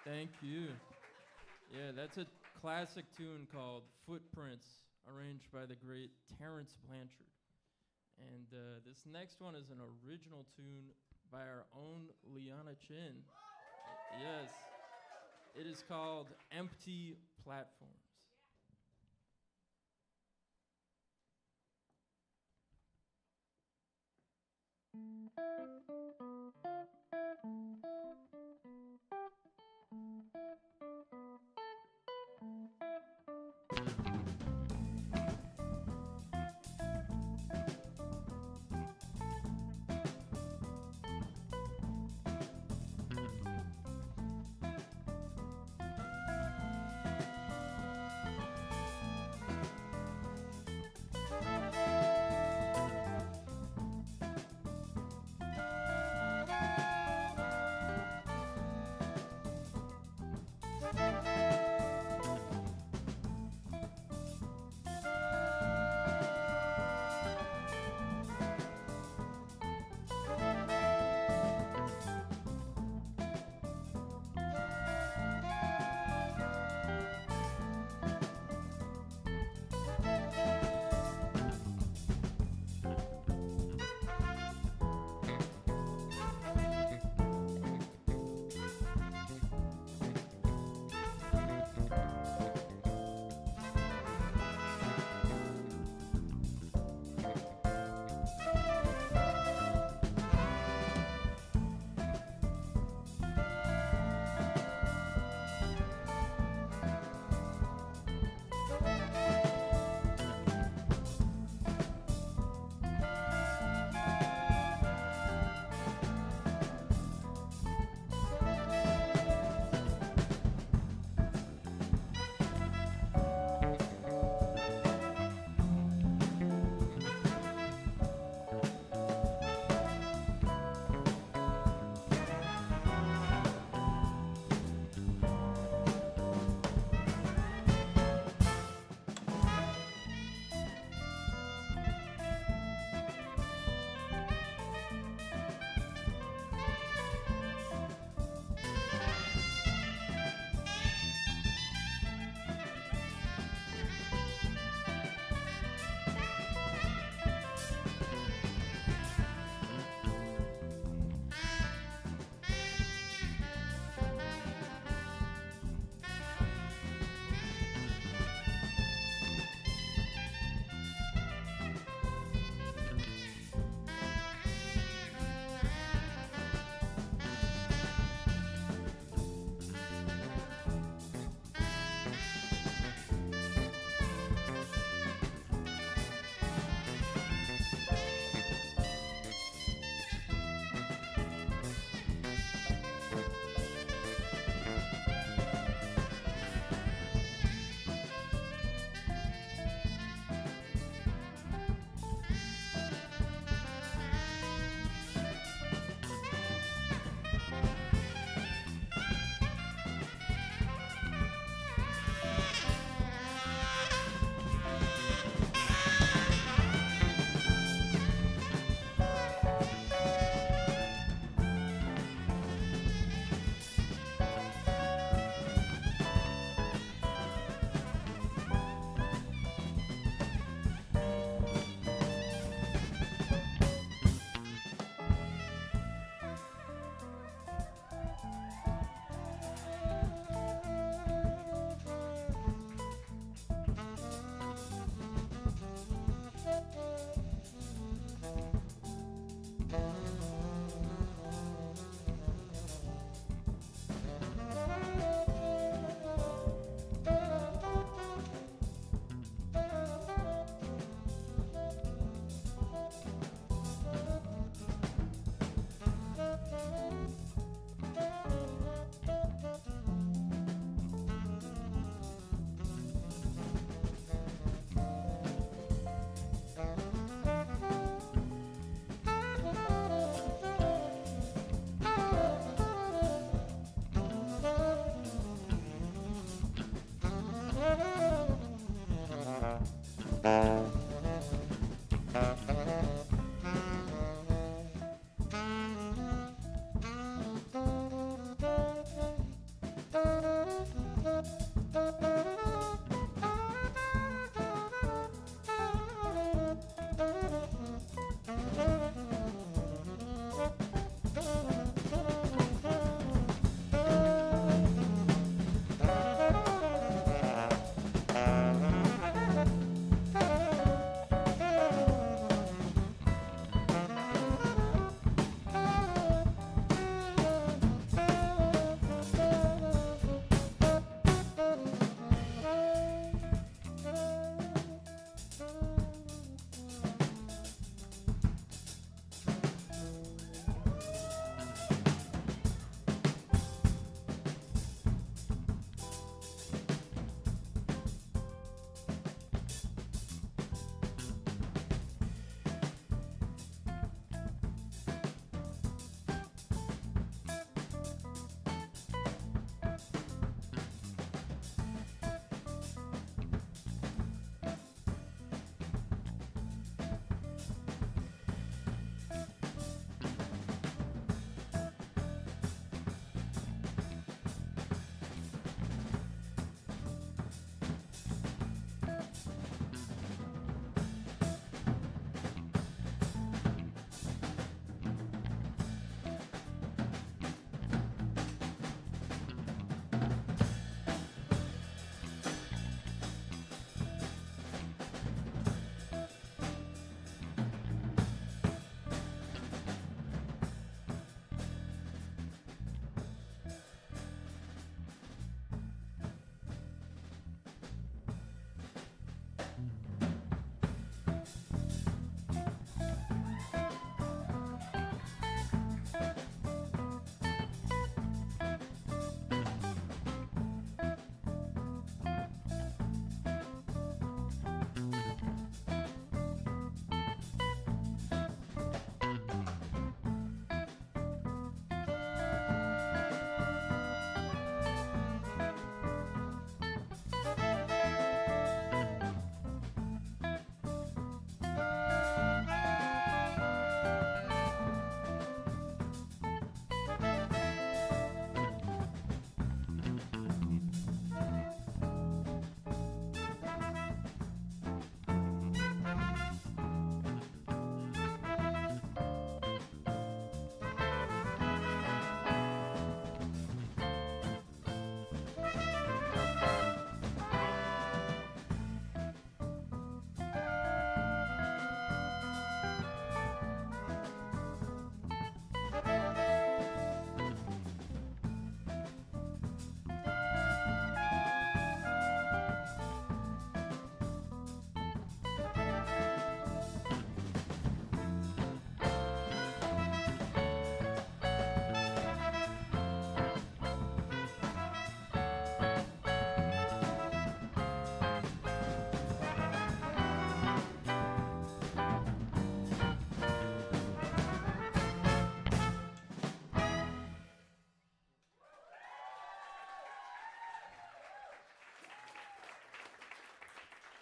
Thank you. Yeah, that's a classic tune called Footprints, arranged by the great Terrence Blanchard. And this next one is an original tune by our own Liana Chin. Yes. It is called Empty Platforms.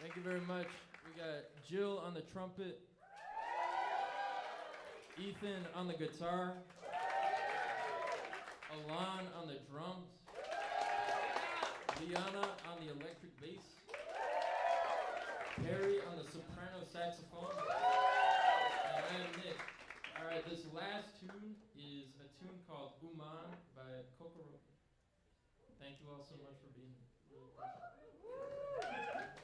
Thank you very much. We got Jill on the trumpet, Ethan on the guitar, Alon on the drums, Liana on the electric bass, Perry on the soprano saxophone, and I am Nick. All right, this last tune is a tune called Uman by Kokoro. Thank you all so much for being here. Really appreciate it.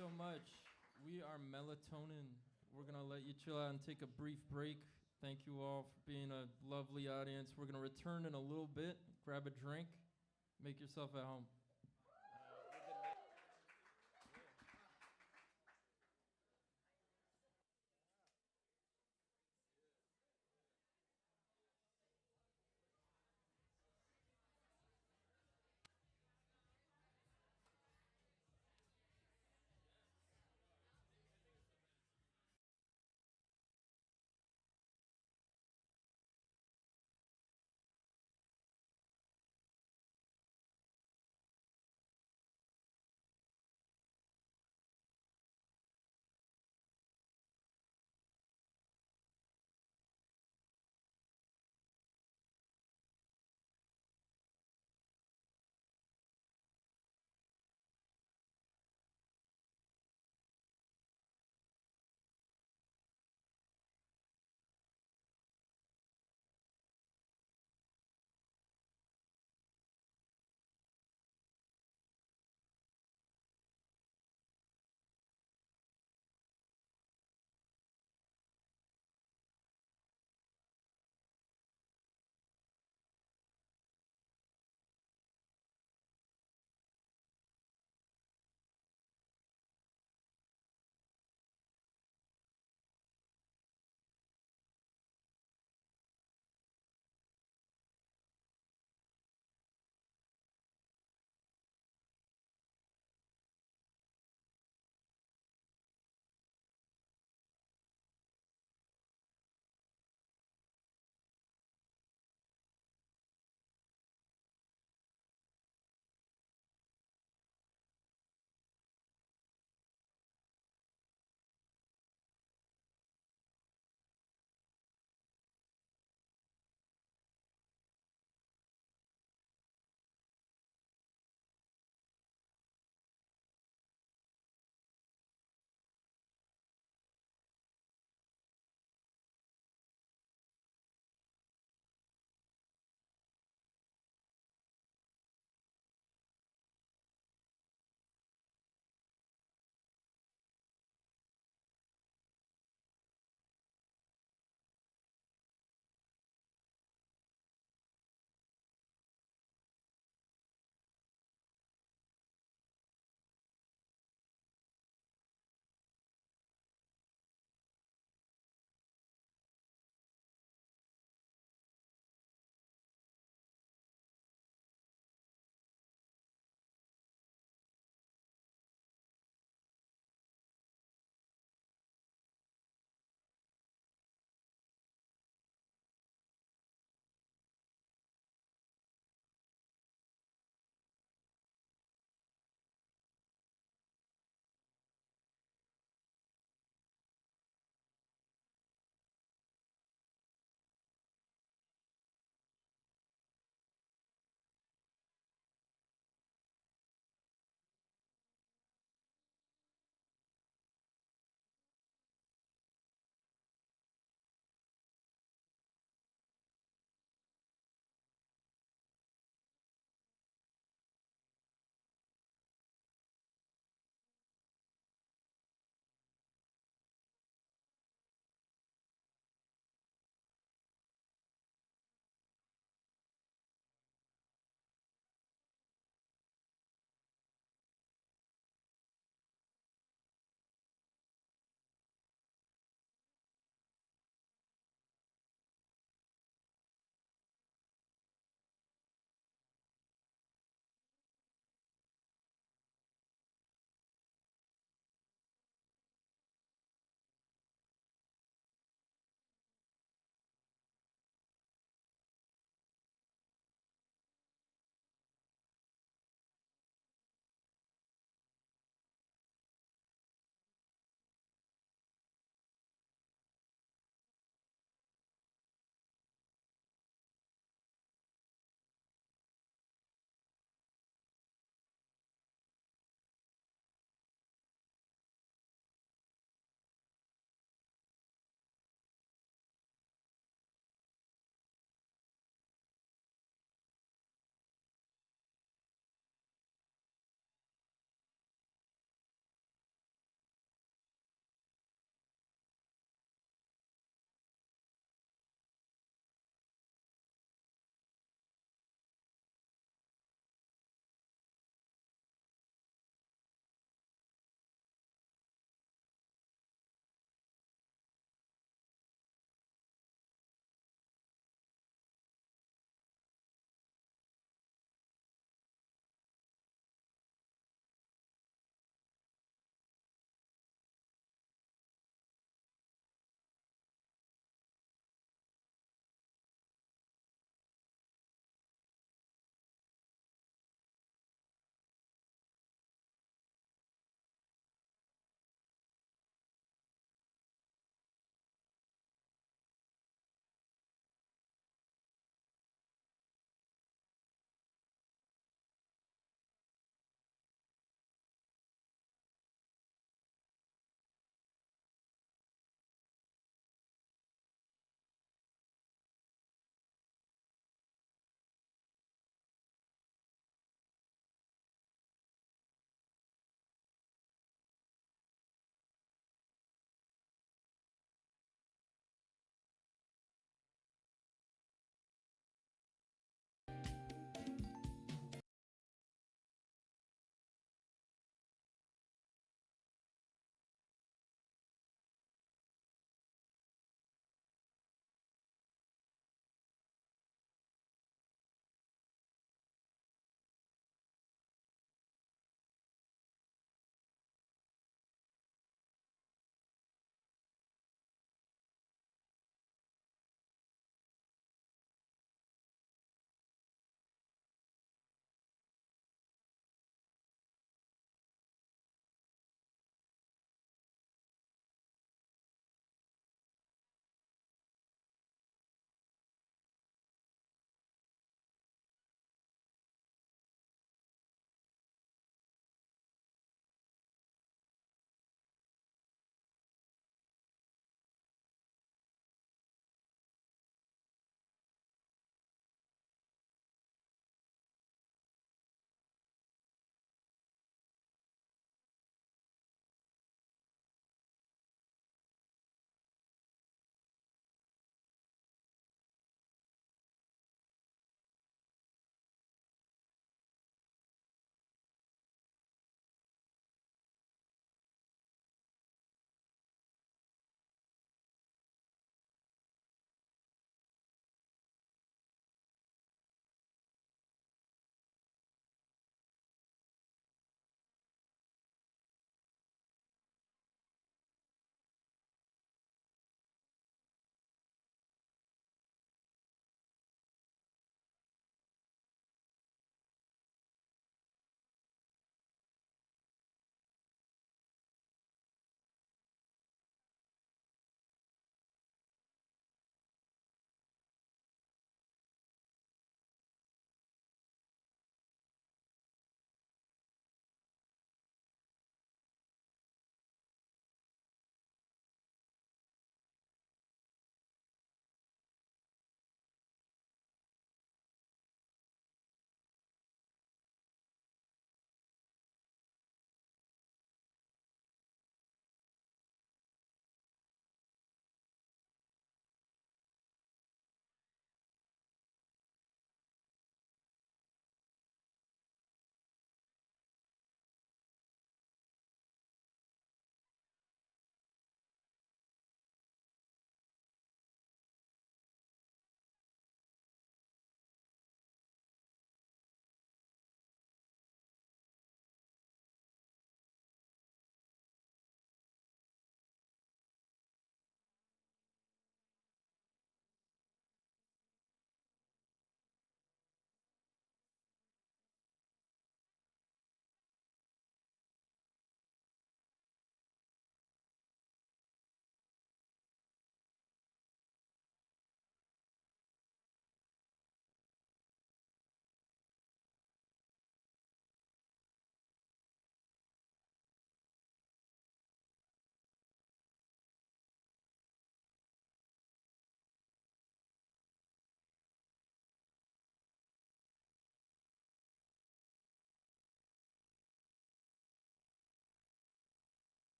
so much. We are Melatonin. We're going to let you chill out and take a brief break. Thank you all for being a lovely audience. We're going to return in a little bit. Grab a drink. Make yourself at home.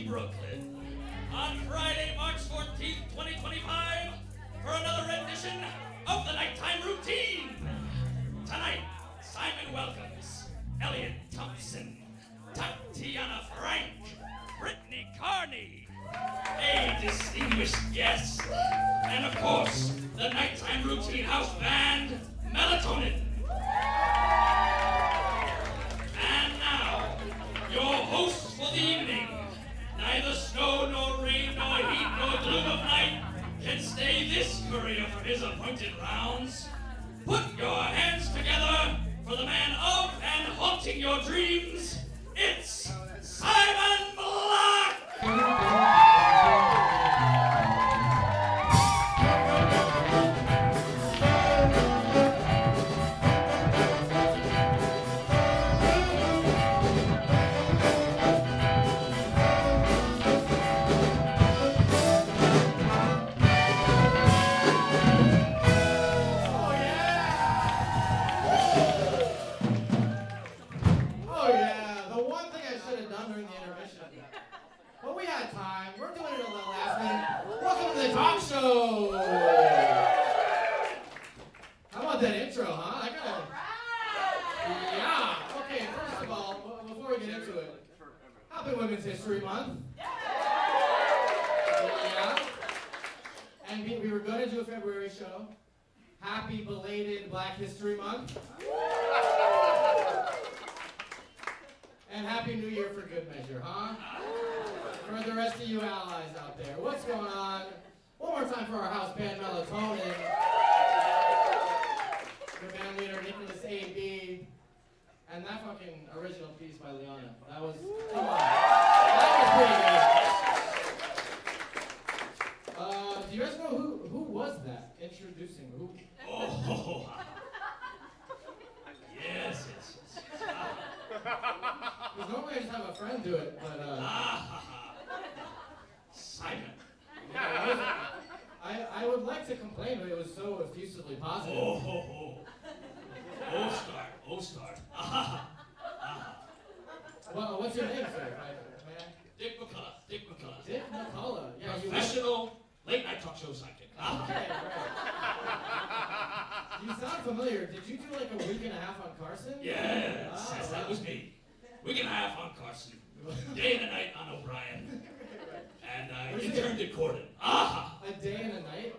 Brooklyn on Friday, March 14th, 2025 for another rendition of the nighttime routine. Tonight, Simon welcomes ELIOT THOMPSON, TATIANA Frank, BRITTANY CARNEY, a distinguished guest, and of course, the nighttime routine house band, Melatonin. And now, your hosts for the evening. Neither snow, nor rain, nor heat, nor gloom of night can stay this courier from his appointed rounds. Put your hands together for the man of and haunting your dreams. It's Simon Bloch! Women's History Month. Yeah. And we were going to do a February show. Happy belated Black History Month. And Happy New Year for good measure, huh? For the rest of you allies out there. What's going on? One more time for our house band, Melatonin. The band leader, Nicholas A.B. And that fucking original piece by Leona. That was, come on. That was pretty good. Do you guys know who was that introducing who? Oh, yes. Because normally I just have a friend do it, but Simon. I would like to complain, but it was so effusively positive. Start. Well, what's your name, sir? Dick McCullough. Dick McCullough. Yeah, professional late night talk show sidekick. Okay, right. You sound familiar. Did you do like a week and a half on Carson? Yes, that was me. Week and a half on Carson. Day and a night on O'Brien. And I interned at Corden. A day and a night?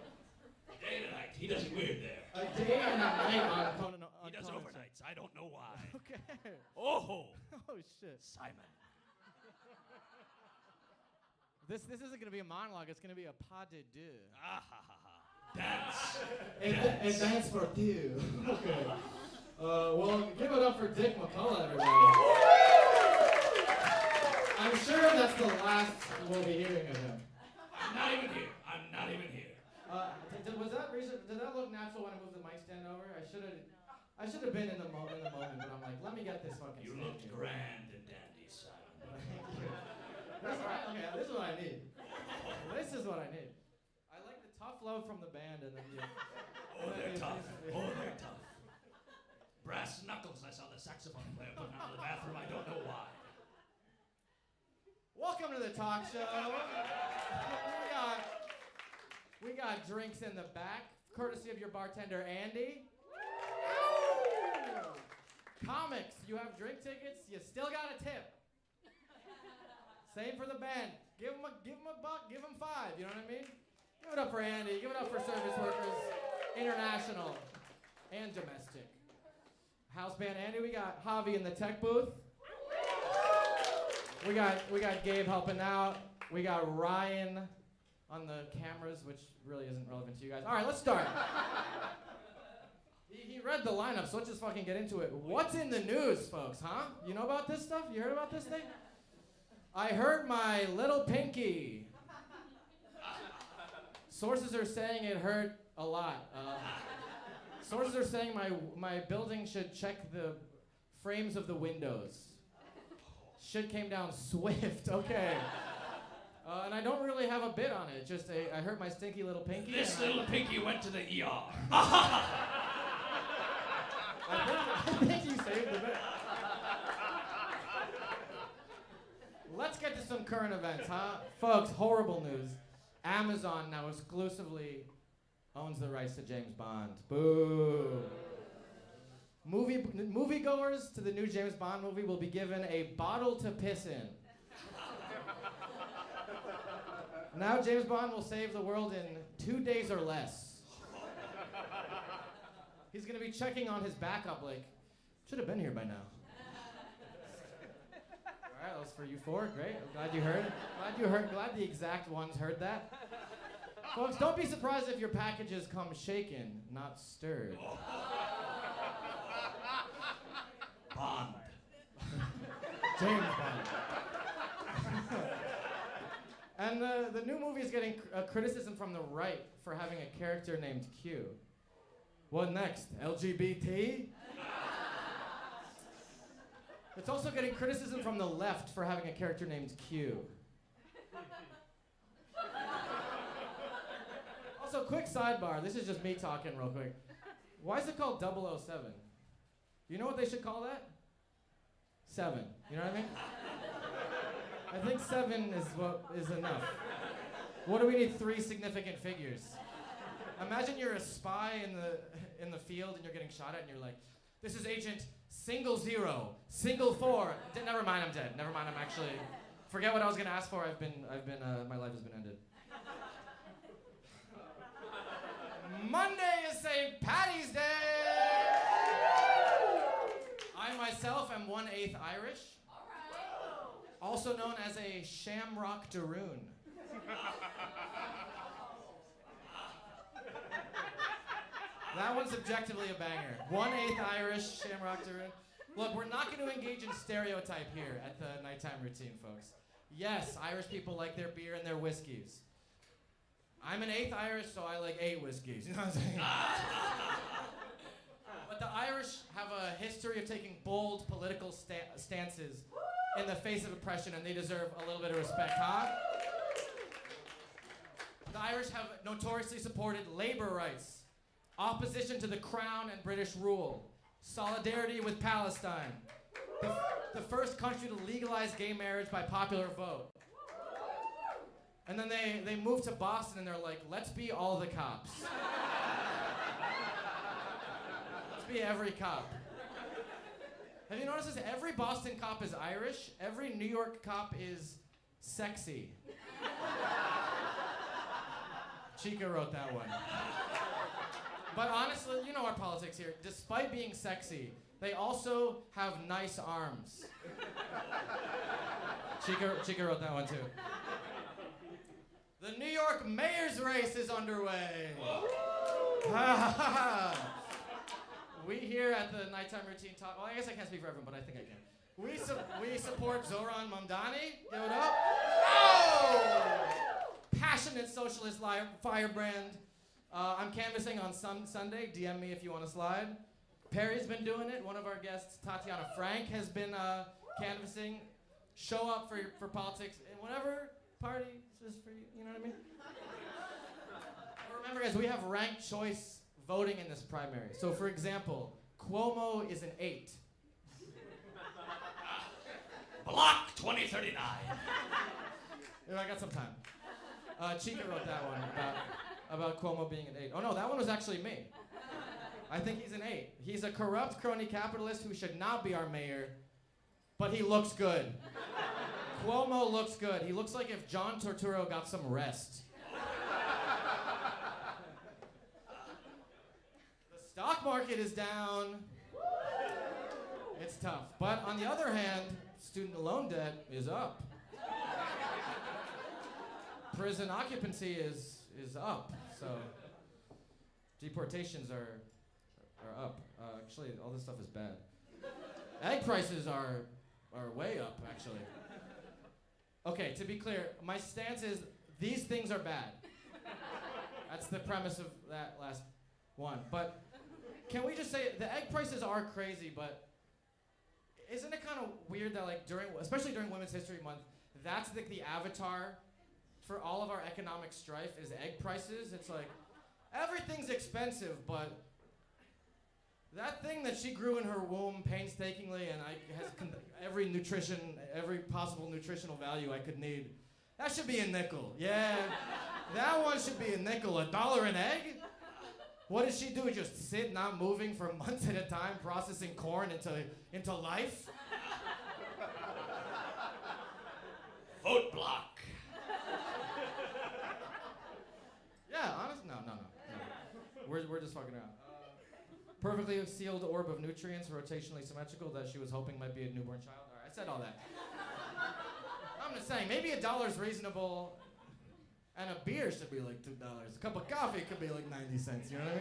A day and a night. He does it weird there. A day and a night on Conan. He does overnights. I don't know why. Okay. Oh shit. Simon. This isn't gonna be a monologue. It's gonna be a pas de deux. Dance. A dance for two. Okay. Well, give it up for Dick McCullough, everybody. I'm sure that's the last we'll be hearing of him. I'm not even here. Did that look natural when I moved the mic stand over? I should have been in the moment, but I'm like, let me get this fucking. You looked grand and dandy, Simon. This is what I need. This is what I need. I like the tough love from the band, and then they're tough. saxophone player put me out of the bathroom. I don't know why. Welcome to the talk show. We got drinks in the back, courtesy of your bartender, Andy. Comics, you have drink tickets, you still got a tip. Same for the band. Give them a buck, give them $5, you know what I mean? Give it up for Andy, give it up for service workers, international and domestic. House band Andy, we got Javi in the tech booth. We got Gabe helping out. We got Ryan on the cameras, which really isn't relevant to you guys. All right, let's start. He read the lineup, so let's just fucking get into it. What's in the news, folks, huh? You know about this stuff? You heard about this thing? I hurt my little pinky. Sources are saying it hurt a lot. Sources are saying my building should check the frames of the windows. Shit came down swift, okay. And I don't really have a bit on it. Just I hurt my stinky little pinky. This little pinky went to the ER. I think you saved the bit. Let's get to some current events, huh? Folks, horrible news. Amazon now exclusively owns the rights to James Bond. Boo. Moviegoers to the new James Bond movie will be given a bottle to piss in. Now James Bond will save the world in 2 days or less. He's gonna be checking on his backup like, should have been here by now. All right, that was for you four, great. I'm glad you heard. Glad the exact ones heard that. Folks, don't be surprised if your packages come shaken, not stirred. Bond. James Bond. And the new movie is getting criticism from the right for having a character named Q. What next? LGBT? It's also getting criticism from the left for having a character named Q. Also, quick sidebar. This is just me talking real quick. Why is it called 007? You know what they should call that? 7. You know what I mean? I think 7 is enough. What do we need 3 significant figures? Imagine you're a spy in the field and you're getting shot at and you're like, this is Agent Single 0, Single 4. Never mind, I'm dead. Never mind, I'm actually. Forget what I was gonna ask for. My life has been ended. Monday is St. Paddy's Day. I myself am 1/8 Irish. Also known as a shamrock daroon. That one's objectively a banger. 1/8 Irish, shamrock daroon. Look, we're not going to engage in stereotype here at the nighttime routine, folks. Yes, Irish people like their beer and their whiskeys. I'm an 1/8 Irish, so I like 8 whiskeys. You know what I'm saying? But the Irish have a history of taking bold political stances in the face of oppression, and they deserve a little bit of respect, huh? The Irish have notoriously supported labor rights, opposition to the Crown and British rule, solidarity with Palestine, the first country to legalize gay marriage by popular vote. And then they moved to Boston and they're like, let's be all the cops. Let's be every cop. Have you noticed this? Every Boston cop is Irish. Every New York cop is sexy. Chica wrote that one. But honestly, you know our politics here. Despite being sexy, they also have nice arms. Chica wrote that one too. The New York mayor's race is underway. We here at the Nighttime Routine talk. Well, I guess I can't speak for everyone, but I think I can. We support Zoran Mamdani. Give it up. Oh! Passionate socialist firebrand. I'm canvassing on Sunday. DM me if you want to slide. Perry's been doing it. One of our guests, TATIANA Frank, has been canvassing. Show up for politics in whatever party is for you. You know what I mean? Remember, guys, we have ranked choice voting in this primary. So, for example, Cuomo is an 8. Bloch 2039. Yeah, I got some time. Chica wrote that one about Cuomo being an 8. Oh no, that one was actually me. I think he's an 8. He's a corrupt crony capitalist who should not be our mayor, but he looks good. Cuomo looks good. He looks like if John Turturro got some rest. The stock market is down. It's tough. But on the other hand, student loan debt is up. Prison occupancy is up. So deportations are up. Actually, all this stuff is bad. Egg prices are way up, actually. Okay, to be clear, my stance is these things are bad. That's the premise of that last one. But can we just say the egg prices are crazy, but isn't it kind of weird that, like, especially during Women's History Month, that's the avatar for all of our economic strife is egg prices? It's like, everything's expensive, but that thing that she grew in her womb painstakingly and has every possible nutritional value I could need, that should be a nickel. Yeah, that one should be a nickel. $1 an egg? What does she do? Just sit, not moving for months at a time, processing corn into life? Vote Bloch. Yeah, honest? No. We're just fucking around. Perfectly sealed orb of nutrients, rotationally symmetrical, that she was hoping might be a newborn child. All right, I said all that. I'm just saying, maybe $1 is reasonable, and a beer should be like $2. A cup of coffee could be like 90 cents, you know what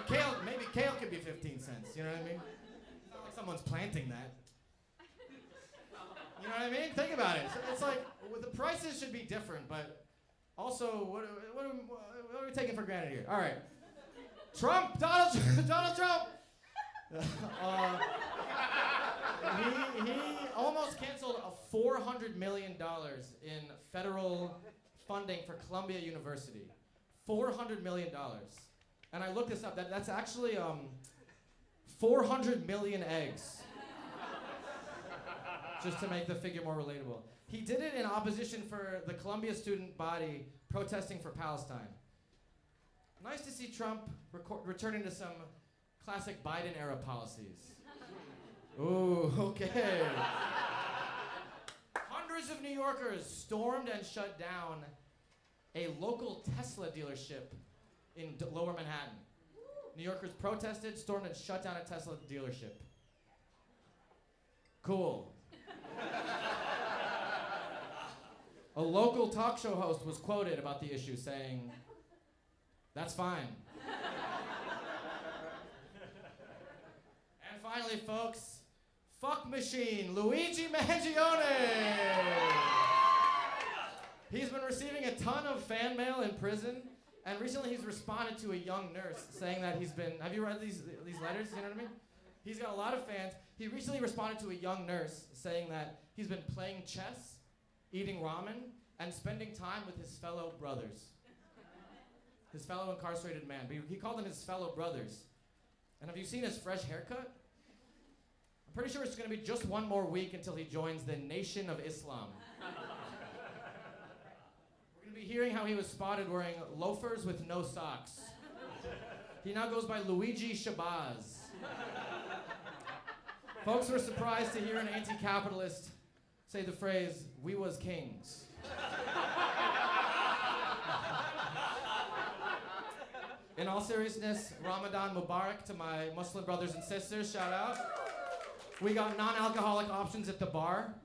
I mean? Maybe kale could be 15 cents, you know what I mean? It's not like someone's planting that. You know what I mean? Think about it. It's like, the prices should be different, but also, what are we taking for granted here? All right. Donald Trump. He almost canceled $400 million in federal funding for Columbia University. $400 million. And I looked this up. That's actually 400 million eggs. Just to make the figure more relatable. He did it in opposition for the Columbia student body protesting for Palestine. Nice to see Trump returning to some classic Biden-era policies. Ooh, okay. Hundreds of New Yorkers stormed and shut down a local Tesla dealership in Lower Manhattan. New Yorkers protested, stormed, and shut down a Tesla dealership. Cool. A local talk show host was quoted about the issue saying, "That's fine." And finally, folks, fuck machine, Luigi Mangione. He's been receiving a ton of fan mail in prison, and recently he's responded to a young nurse saying that he's been, have you read these letters, you know what I mean? He's got a lot of fans. He recently responded to a young nurse saying that he's been playing chess, eating ramen, and spending time with his fellow brothers. His fellow incarcerated man. But he called them his fellow brothers. And have you seen his fresh haircut? I'm pretty sure it's going to be just one more week until he joins the Nation of Islam. We're going to be hearing how he was spotted wearing loafers with no socks. He now goes by Luigi Shabazz. Folks were surprised to hear an anti-capitalist say the phrase, "We was kings." In all seriousness, Ramadan Mubarak to my Muslim brothers and sisters, shout out. We got non-alcoholic options at the bar.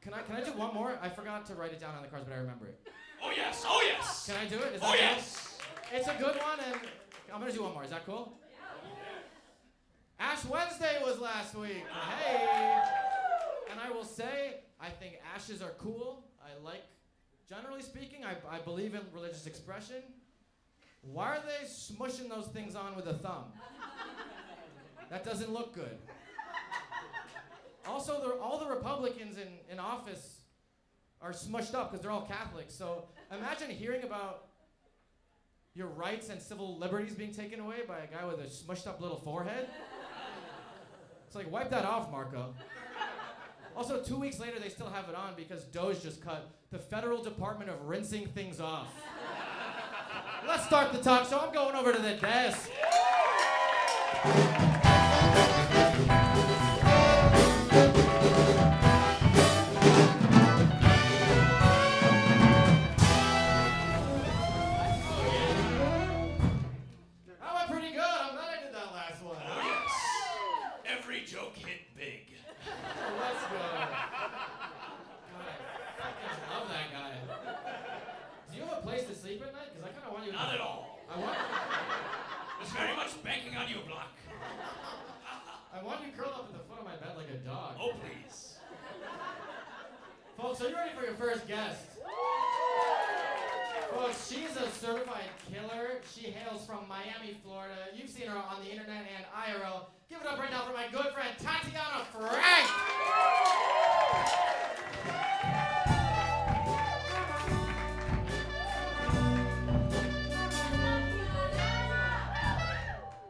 Can I do one more? I forgot to write it down on the cards, but I remember it. Oh yes, oh yes. Can I do it? Is that Oh cool? yes. It's a good one, and I'm gonna do one more. Is that cool? Ash Wednesday was last week. Hey! And I will say, I think ashes are cool. I like, generally speaking, I believe in religious expression. Why are they smushing those things on with a thumb? That doesn't look good. Also, all the Republicans in office are smushed up because they're all Catholics. So imagine hearing about your rights and civil liberties being taken away by a guy with a smushed up little forehead. It's like, wipe that off, Marco. Also, 2 weeks later, they still have it on because Doge just cut the Federal Department of Rinsing Things Off. Let's start the talk show. I'm going over to the desk. I went pretty good. I'm glad I did that last one. Oh, yes. Every joke hit big. Let's go. God, I fucking love that guy. Do you have a place to sleep at night? Because I kind of want you to... Not at all. I want... It's very much banking on you, Bloch. I want you curled up at the foot of my bed like a dog. Oh, please. Folks, are you ready for your first guest? Folks, she's a certified killer. She hails from Miami, Florida. You've seen her on the internet and IRL. Give it up right now for my good friend, TATIANA Frank!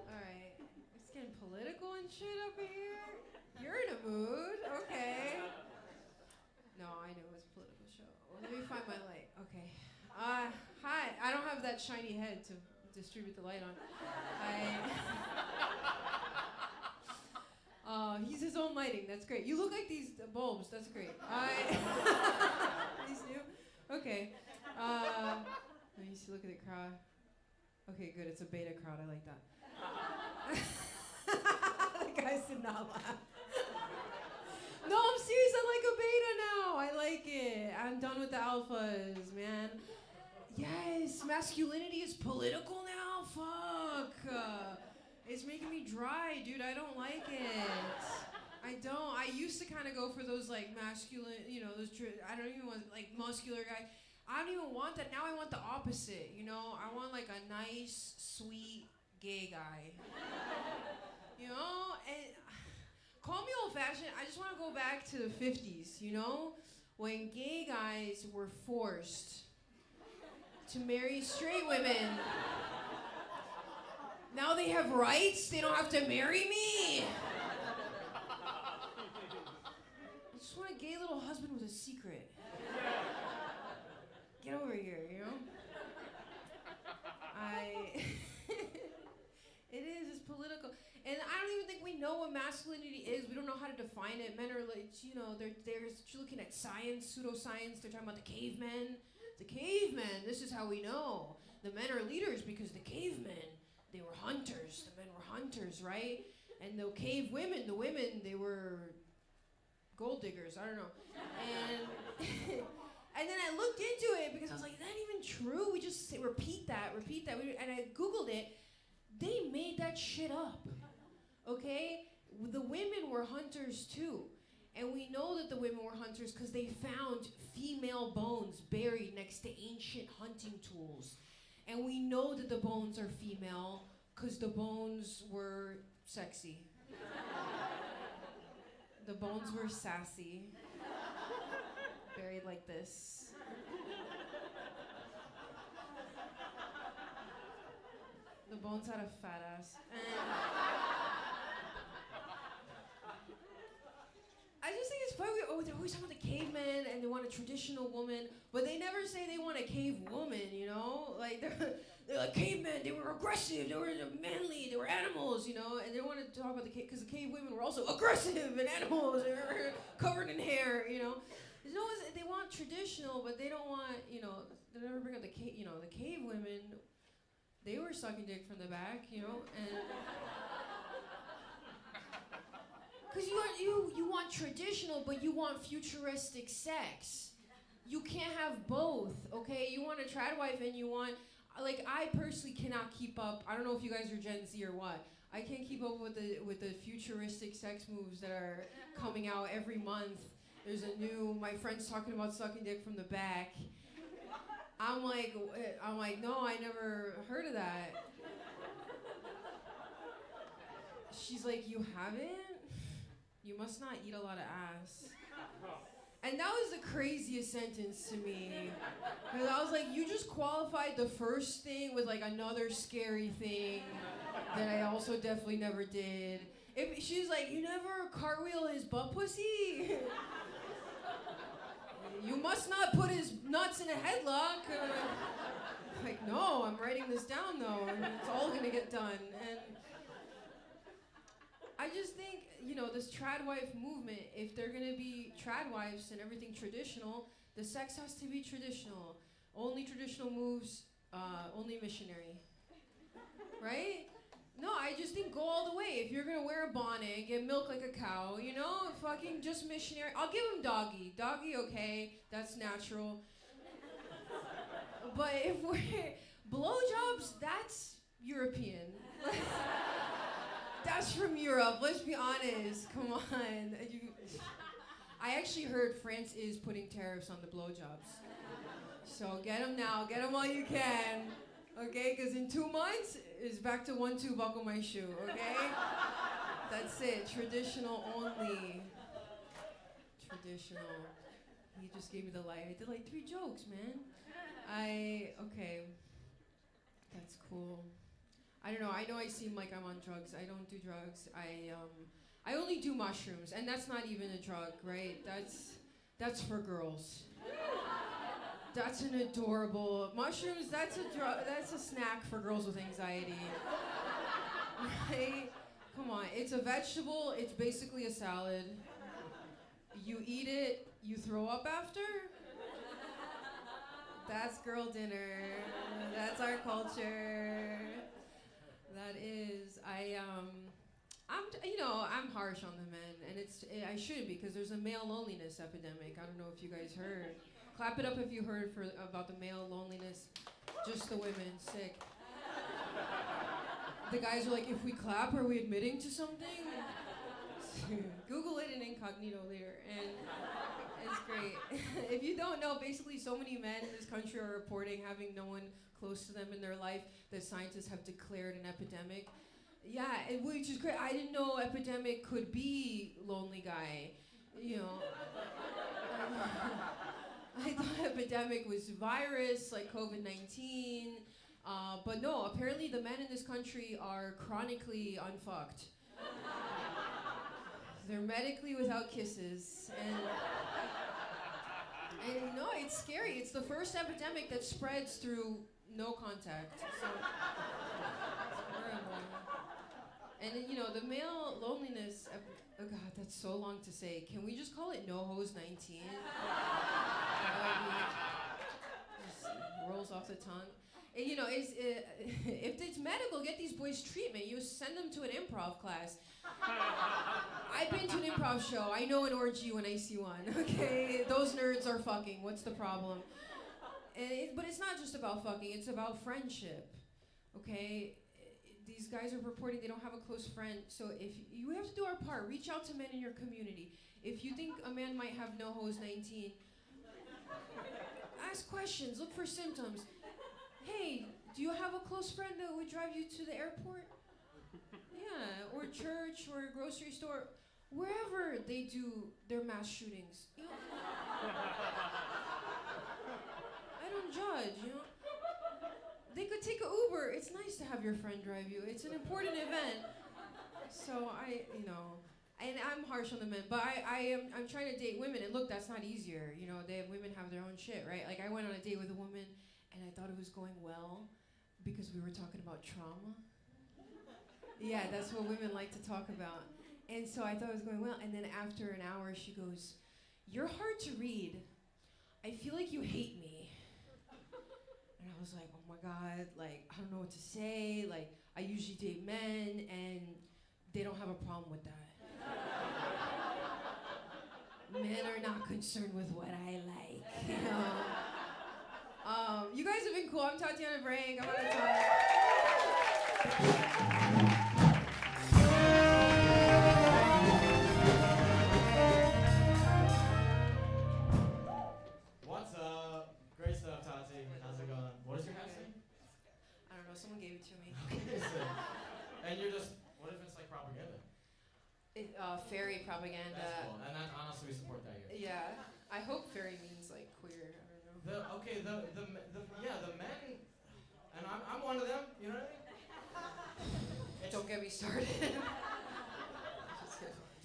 Alright, it's getting political and shit up here. You're in a mood, okay. No, I know it's a political show. Let me find my light, okay. Hi, I don't have that shiny head to distribute the light on. He's his own lighting, that's great. You look like these bulbs, that's great. These new? Okay. Let me see, look at the crowd. Okay, good, it's a beta crowd, I like that. The guys did not laugh. No, I'm serious, I like a beta now. I like it. I'm done with the alphas, man. Yes, masculinity is political now? Fuck. It's making me dry, dude. I don't like it. I don't. I used to kind of go for those like masculine, you know, those, I don't even want like muscular guys. I don't even want that. Now I want the opposite, you know? I want like a nice, sweet, gay guy. You know? And call me old-fashioned. I just want to go back to the 50s, you know? When gay guys were forced to marry straight women. Now they have rights? They don't have to marry me? I just want a gay little husband with a secret. Get over here, you know? It is, it's political. And I don't even think we know what masculinity is. We don't know how to define it. Men are like, you know, they're looking at science, pseudoscience. They're talking about the cavemen. The cavemen, this is how we know. The men are leaders because the cavemen, they were hunters. The men were hunters, right? And the cave women, the women, they were gold diggers. I don't know. And and then I looked into it because I was like, is that even true? We just say, repeat that. And I Googled it. They made that shit up, okay? The women were hunters too. And we know that the women were hunters because they found female bones buried next to ancient hunting tools. And we know that the bones are female because the bones were sexy. The bones were sassy. Buried like this. The bones had a fat ass. I just think it's funny. They're always talking about the caveman and they want a traditional woman, but they never say they want a cave woman, you know? Like, they're like, cavemen, they were aggressive, they were manly, they were animals, you know? And they want to talk about the cave, because the cave women were also aggressive and animals, they were covered in hair, you know? They want traditional, but they don't want, you know, they never bring up the cave, you know, the cave women, they were sucking dick from the back, you know? And because you want traditional, but you want futuristic sex. You can't have both, okay? You want a trad wife and you want, like, I personally cannot keep up. I don't know if you guys are Gen Z or what. I can't keep up with the futuristic sex moves that are coming out every month. There's a new, my friend's talking about sucking dick from the back. I'm like, no, I never heard of that. She's like, you haven't? You must not eat a lot of ass. And that was the craziest sentence to me. Because I was like, you just qualified the first thing with like another scary thing that I also definitely never did. If she's like, you never cartwheel his butt pussy? You must not put his nuts in a headlock. Like, no, I'm writing this down though, and it's all gonna get done. And I just think, you know, this trad wife movement, if they're gonna be trad wives and everything traditional, the sex has to be traditional. Only traditional moves, only missionary. Right? No, I just think go all the way. If you're gonna wear a bonnet, get milk like a cow, you know, fucking just missionary. I'll give him doggy. Doggy, okay, that's natural. But if we're blowjobs, that's European. That's from Europe. Let's be honest. Come on. I actually heard France is putting tariffs on the blowjobs. So get them now. Get them while you can. Okay? Because in 2 months, it's back to 1, 2, buckle my shoe. Okay? That's it. Traditional only. Traditional. He just gave me the light. I did like 3 jokes, man. Okay. That's cool. I don't know. I know I seem like I'm on drugs. I don't do drugs. I only do mushrooms, and that's not even a drug, right? That's for girls. That's an adorable mushrooms. That's a drug. That's a snack for girls with anxiety. Right? Come on. It's a vegetable. It's basically a salad. You eat it. You throw up after. That's girl dinner. That's our culture. That is. I'm harsh on the men, and I shouldn't be, because there's a male loneliness epidemic. I don't know if you guys heard. Clap it up if you heard about the male loneliness. Just the women, sick. The guys are like, if we clap, are we admitting to something? Google it in incognito later, and it's great. If you don't know, basically so many men in this country are reporting having no one close to them in their life that scientists have declared an epidemic. Yeah, which is great. I didn't know epidemic could be lonely guy, you know. I thought epidemic was virus, like COVID-19, but no, apparently the men in this country are chronically unfucked. They're medically without kisses, and no, it's scary. It's the first epidemic that spreads through no contact. So it's horrible. And then, you know, the male loneliness, oh God, that's so long to say. Can we just call it No Hose 19? Just rolls off the tongue. And, you know, if it's medical, get these boys treatment. You send them to an improv class. I've been to an improv show. I know an orgy when I see one, okay? Those nerds are fucking. What's the problem? But it's not just about fucking. It's about friendship, okay? These guys are reporting they don't have a close friend. So if we have to do our part, reach out to men in your community. If you think a man might have No Hose 19, ask questions, look for symptoms. Hey, do you have a close friend that would drive you to the airport? Yeah, or church, or grocery store, wherever they do their mass shootings. You know? I don't judge, you know? They could take an Uber. It's nice to have your friend drive you. It's an important event. So and I'm harsh on the men, but I'm trying to date women, and look, that's not easier. You know, women have their own shit, right? Like, I went on a date with a woman, and I thought it was going well because we were talking about trauma. Yeah, that's what women like to talk about. And so I thought it was going well, and then after an hour, she goes, "You're hard to read. I feel like you hate me." And I was like, oh my God, like, I don't know what to say. Like, I usually date men, and they don't have a problem with that. Men are not concerned with what I like, you know? You guys have been cool. I'm Tatiana Frank. I'm out of time. What's up? Great stuff, Tati. How's it going? What is your house name? I don't know. Someone gave it to me. And you're just, what if it's like propaganda? Fairy propaganda. That's cool. And honestly, we support that here. Yeah. I hope fairy means like queer. I don't know. The men, and I'm one of them, you know what I mean? Don't get me started.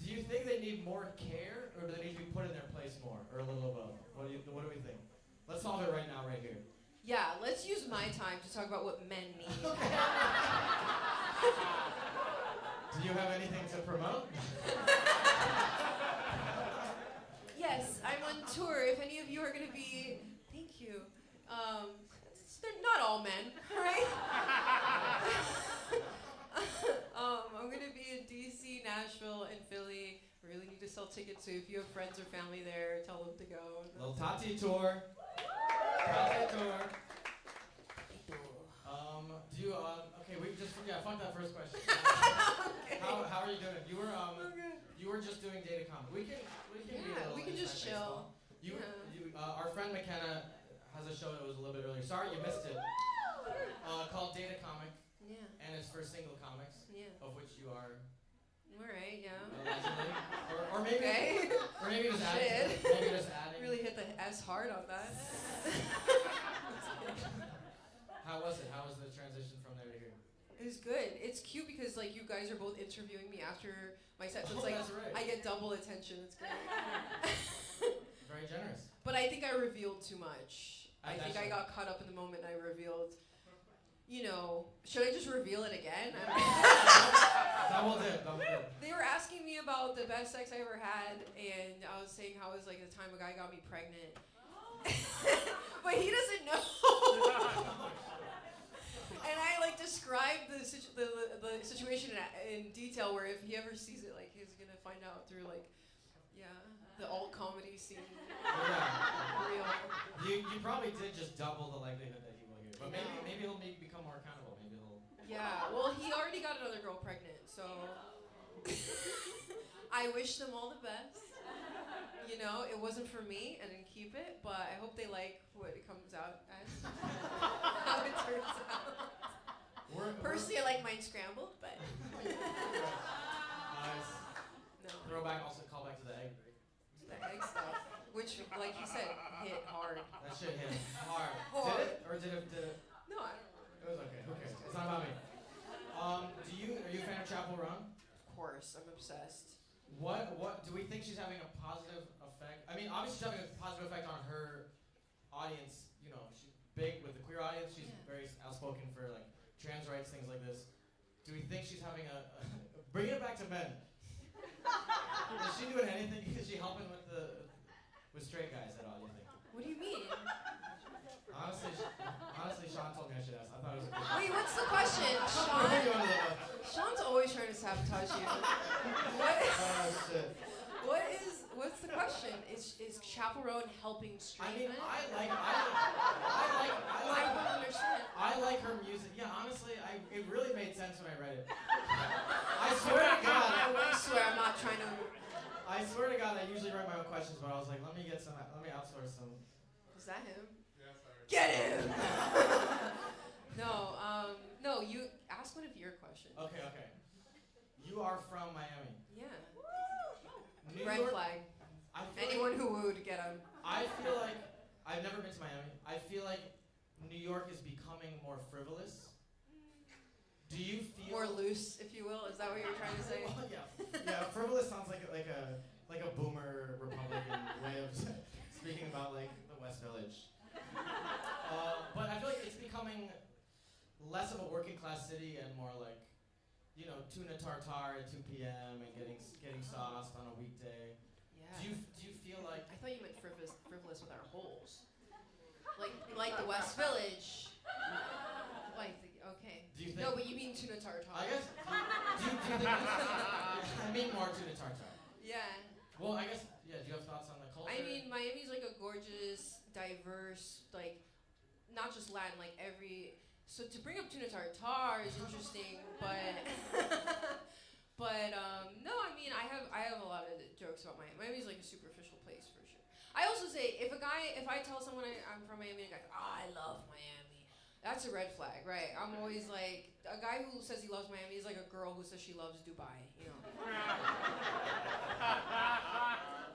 Do you think they need more care, or do they need to be put in their place more, or a little of both? What do we think? Let's solve it right now, right here. Yeah, let's use my time to talk about what men need. Do you have anything to promote? Yes, I'm on tour. If any of you are going to be, thank you. They're not all men, right? I'm going to be in DC, Nashville, and Philly. Really need to sell tickets, so if you have friends or family there, tell them to go. Little Tati tour. Tati tour. Do you, okay, fuck that first question. Okay. How are you doing? You were, Okay. you were just doing data comic. We can be a little we can just inside chill. baseball. Our friend McKenna has a show that was a little bit earlier. Sorry you missed it. Called Data Comic, Yeah. and it's for single comics, Yeah. of which you are All right. Yeah. allegedly, or maybe, Okay. or maybe just adding. Shit. Maybe just adding. Really hit the S hard on that. How was it? How was the transition from there to here? It was good. It's cute because like you guys are both interviewing me after my set, so it's like That's right. I get double attention. It's great. Very generous. But I think I revealed too much. I think I That's got caught up in the moment and I revealed, should I just reveal it again? Double dip. They were asking me about the best sex I ever had, and I was saying how it was like the time a guy got me pregnant. But he doesn't know. And I like described the situation in detail, where if he ever sees it, like he's gonna find out through like, the alt comedy scene. Yeah. Real. You probably did just double the likelihood that he will hear. But maybe he'll become more accountable. Maybe he'll. Yeah. Well, he already got another girl pregnant, so I wish them all the best. It wasn't for me, and didn't keep it, but I hope they like what it comes out as. How it turns out. Personally, I like mine scrambled, but. Nice. No. Call back to the egg. The egg stuff, which, like you said, hit hard. That shit hit hard. Hard. Did it? Or did it? No, I don't remember. It was okay. Who cares? It's not about me. Are you a fan of Chapel Run? Of course, I'm obsessed. What do we think she's having a positive effect? I mean, obviously she's having a positive effect on her audience. She's big with the queer audience. She's very outspoken for like trans rights, things like this. Do we think she's having bring it back to men? Is she doing anything? Is she helping with straight guys at all? Do you think? What do you mean? Honestly, Sean told me I should ask. I thought it was a good. Wait, what's the question, Sean? Sean's always trying to sabotage you. Shit. What's the question? Is Chaperone helping straight men? I don't understand. I like her music. Yeah, honestly, it really made sense when I read it. I swear to God. I swear I'm not trying to. I swear to God, I usually write my own questions, but I was like, let me outsource some. Is that him? Yes, sir. Get him! No, you ask one of your questions. Okay. You are from Miami. Yeah. New Red York, flag. I feel Anyone like, who would get him. I feel like I've never been to Miami. I feel like New York is becoming more frivolous. Do you feel More loose, if you will. Is that what you're trying to say? Well, yeah. Frivolous sounds like a boomer Republican way of speaking about like the West Village. But I feel like it's becoming less of a working class city and more like, tuna tartare at 2 p.m. and getting sauced on a weekday. Yeah. Do you feel like? I thought you meant frivolous with our holes. Like the West Village. Okay. Do you think? No, but you mean tuna tartare. I guess. Do you think? I mean more tuna tartare. Yeah. Well, I guess. Yeah. Do you have thoughts on the culture? I mean, Miami's like a gorgeous, diverse, like, not just Latin, like every. So to bring up tuna tartare is interesting, but no, I mean, I have a lot of jokes about Miami. Miami's like a superficial place for sure. I also say if I tell someone I'm from Miami, and a guy, I love Miami, that's a red flag, right? I'm always like, a guy who says he loves Miami is like a girl who says she loves Dubai,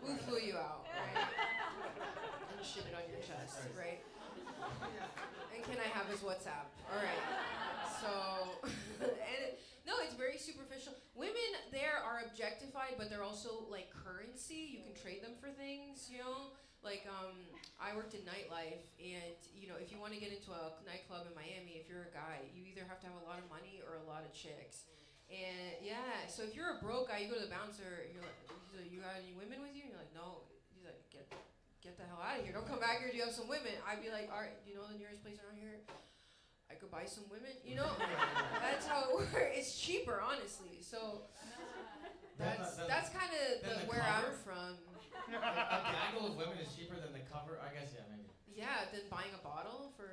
Who flew you out, right? And shit it on your chest, right? And can I have his WhatsApp? All right. So, no, it's very superficial. Women there are are objectified, but they're also like currency. You can trade them for things, you know? Like, I worked in nightlife, and, you know, if you want to get into a nightclub in Miami, if you're a guy, you either have to have a lot of money or a lot of chicks. And, yeah, so if you're a broke guy, you go to the bouncer, you're like, he's like, you got any women with you? And you're like, no. He's like, get the hell out of here. Don't come back here. Do you have some women? I'd be like, all right, do you know the nearest place around here? I could buy some women, you know? That's how it works. It's cheaper, honestly. So that's kind of where I'm from. A gaggle of women is cheaper than the cover? I guess, yeah, maybe. Yeah, than buying a bottle for,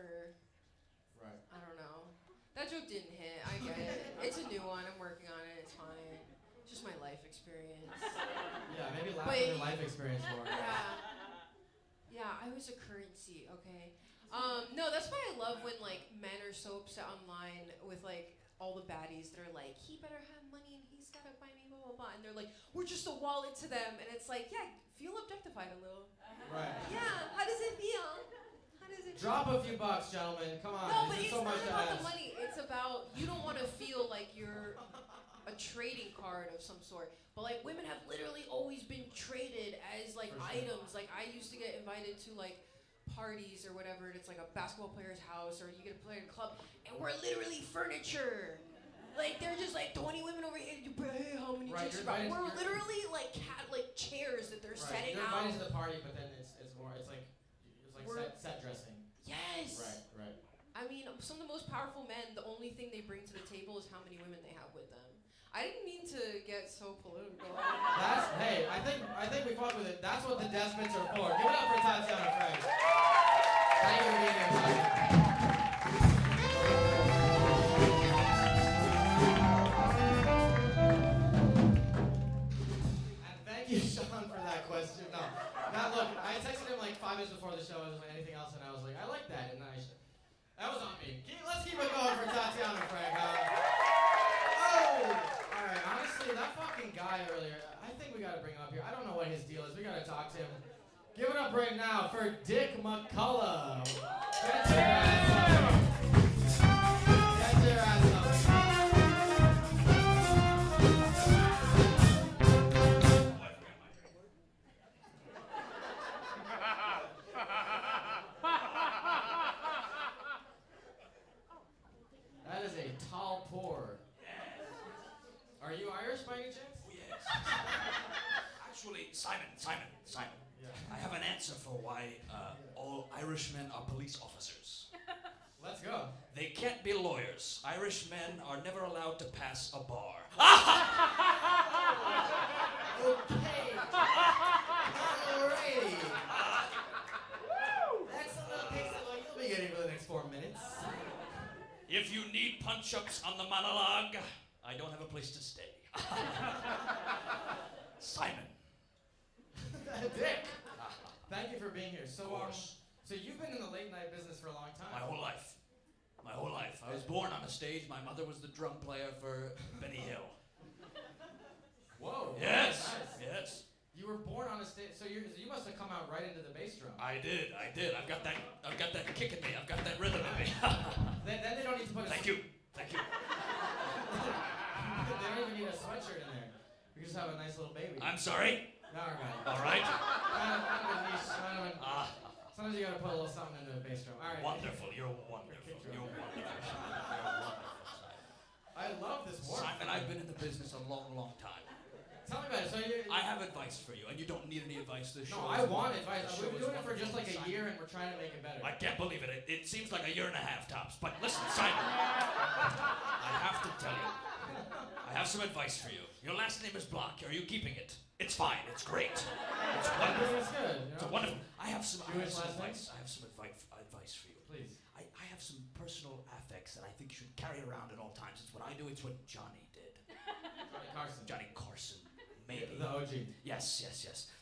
Right. I don't know. That joke didn't hit. I get it. It's a new one. I'm working on it. It's fine. It's just my life experience. Yeah, maybe laugh at your life experience more. Yeah, I was a currency, okay? No, that's why I love when, like, men are so upset online with, like, all the baddies that are like, he better have money and he's gotta buy me, blah, blah, blah. And they're like, we're just a wallet to them. And it's like, yeah, feel objectified a little. Right. Yeah, how does it feel? How does it Drop a few bucks, gentlemen. Come on. No, but This is it's so not much to about ask. the money. It's about, you don't want to feel like you're a trading card of some sort. But, like, women have literally always been traded as, like, For sure. items. Like, I used to get invited to, like, parties or whatever, and it's like a basketball player's house, or you get to play in a club, and we're literally furniture. Like, they're just like 20 women over here. Hey, how many chicks you got? We're literally like chairs that they're setting You're out. invited to the party, but then it's like set dressing. Yes. Right. I mean, some of the most powerful men, the only thing they bring to the table is how many women they have with them. I didn't mean to get so political. Hey, I think we fuck with it. That's what the despots are for. Give it up for Tatiana Frank. Thank you for being here, Tatiana. And thank you, Sean, for that question. No. Now look, I texted him like 5 minutes before the show. I was like, anything else? And I was like, I like that. And then that was on me. Let's keep it going for Tatiana Frank. Alright, honestly, that fucking guy earlier, I think we gotta bring him up here. I don't know what his deal is. We gotta talk to him. Give it up right now for Dick McCullough. Get your ass up. Get your ass up. That is a tall pour. Are you Irish by any chance? Oh, yes. Actually, Simon. Yeah. I have an answer for why all Irishmen are police officers. Let's go. They can't be lawyers. Irishmen are never allowed to pass a bar. Okay. Alrighty. That's a little takes a little. You'll be getting for the next 4 minutes. If you need punch-ups on the monologue, I don't have a place to stay. Simon. Dick. Thank you for being here. Of course. So you've been in the late night business for a long time. My whole life. I was born on a stage. My mother was the drum player for Benny Hill. Whoa. Yes. Nice. Yes. You were born on a stage, so you must have come out right into the bass drum. I did. I've got that kick in me. I've got that rhythm in me. Then they don't need to put Thank you. They don't even need a sweatshirt in there. We just have a nice little baby. I'm sorry. No, All right. kind of a niche. Sometimes you gotta put a little something into the bass drum. All right. Wonderful. You're wonderful. I love this work. Simon, I've been in the business a long, long time. Tell me about it. So I have advice for you, and you don't need any advice this show. No, I want advice. This We've show been is doing it for just like wonderful. a year, and we're trying to make it better. I can't believe it. It seems like a year and a half tops. But listen, Simon, I have to tell you, I have some advice for you. Your last name is Bloch. Are you keeping it? It's fine. It's great. It's wonderful. It's good. You know? It's wonderful. I have some Jewish last name? advice. I have some advice for you. Please. I have some personal affects that I think you should carry around at all times. It's what I do. It's what Johnny did. Johnny Carson. Maybe. The OG. Yes.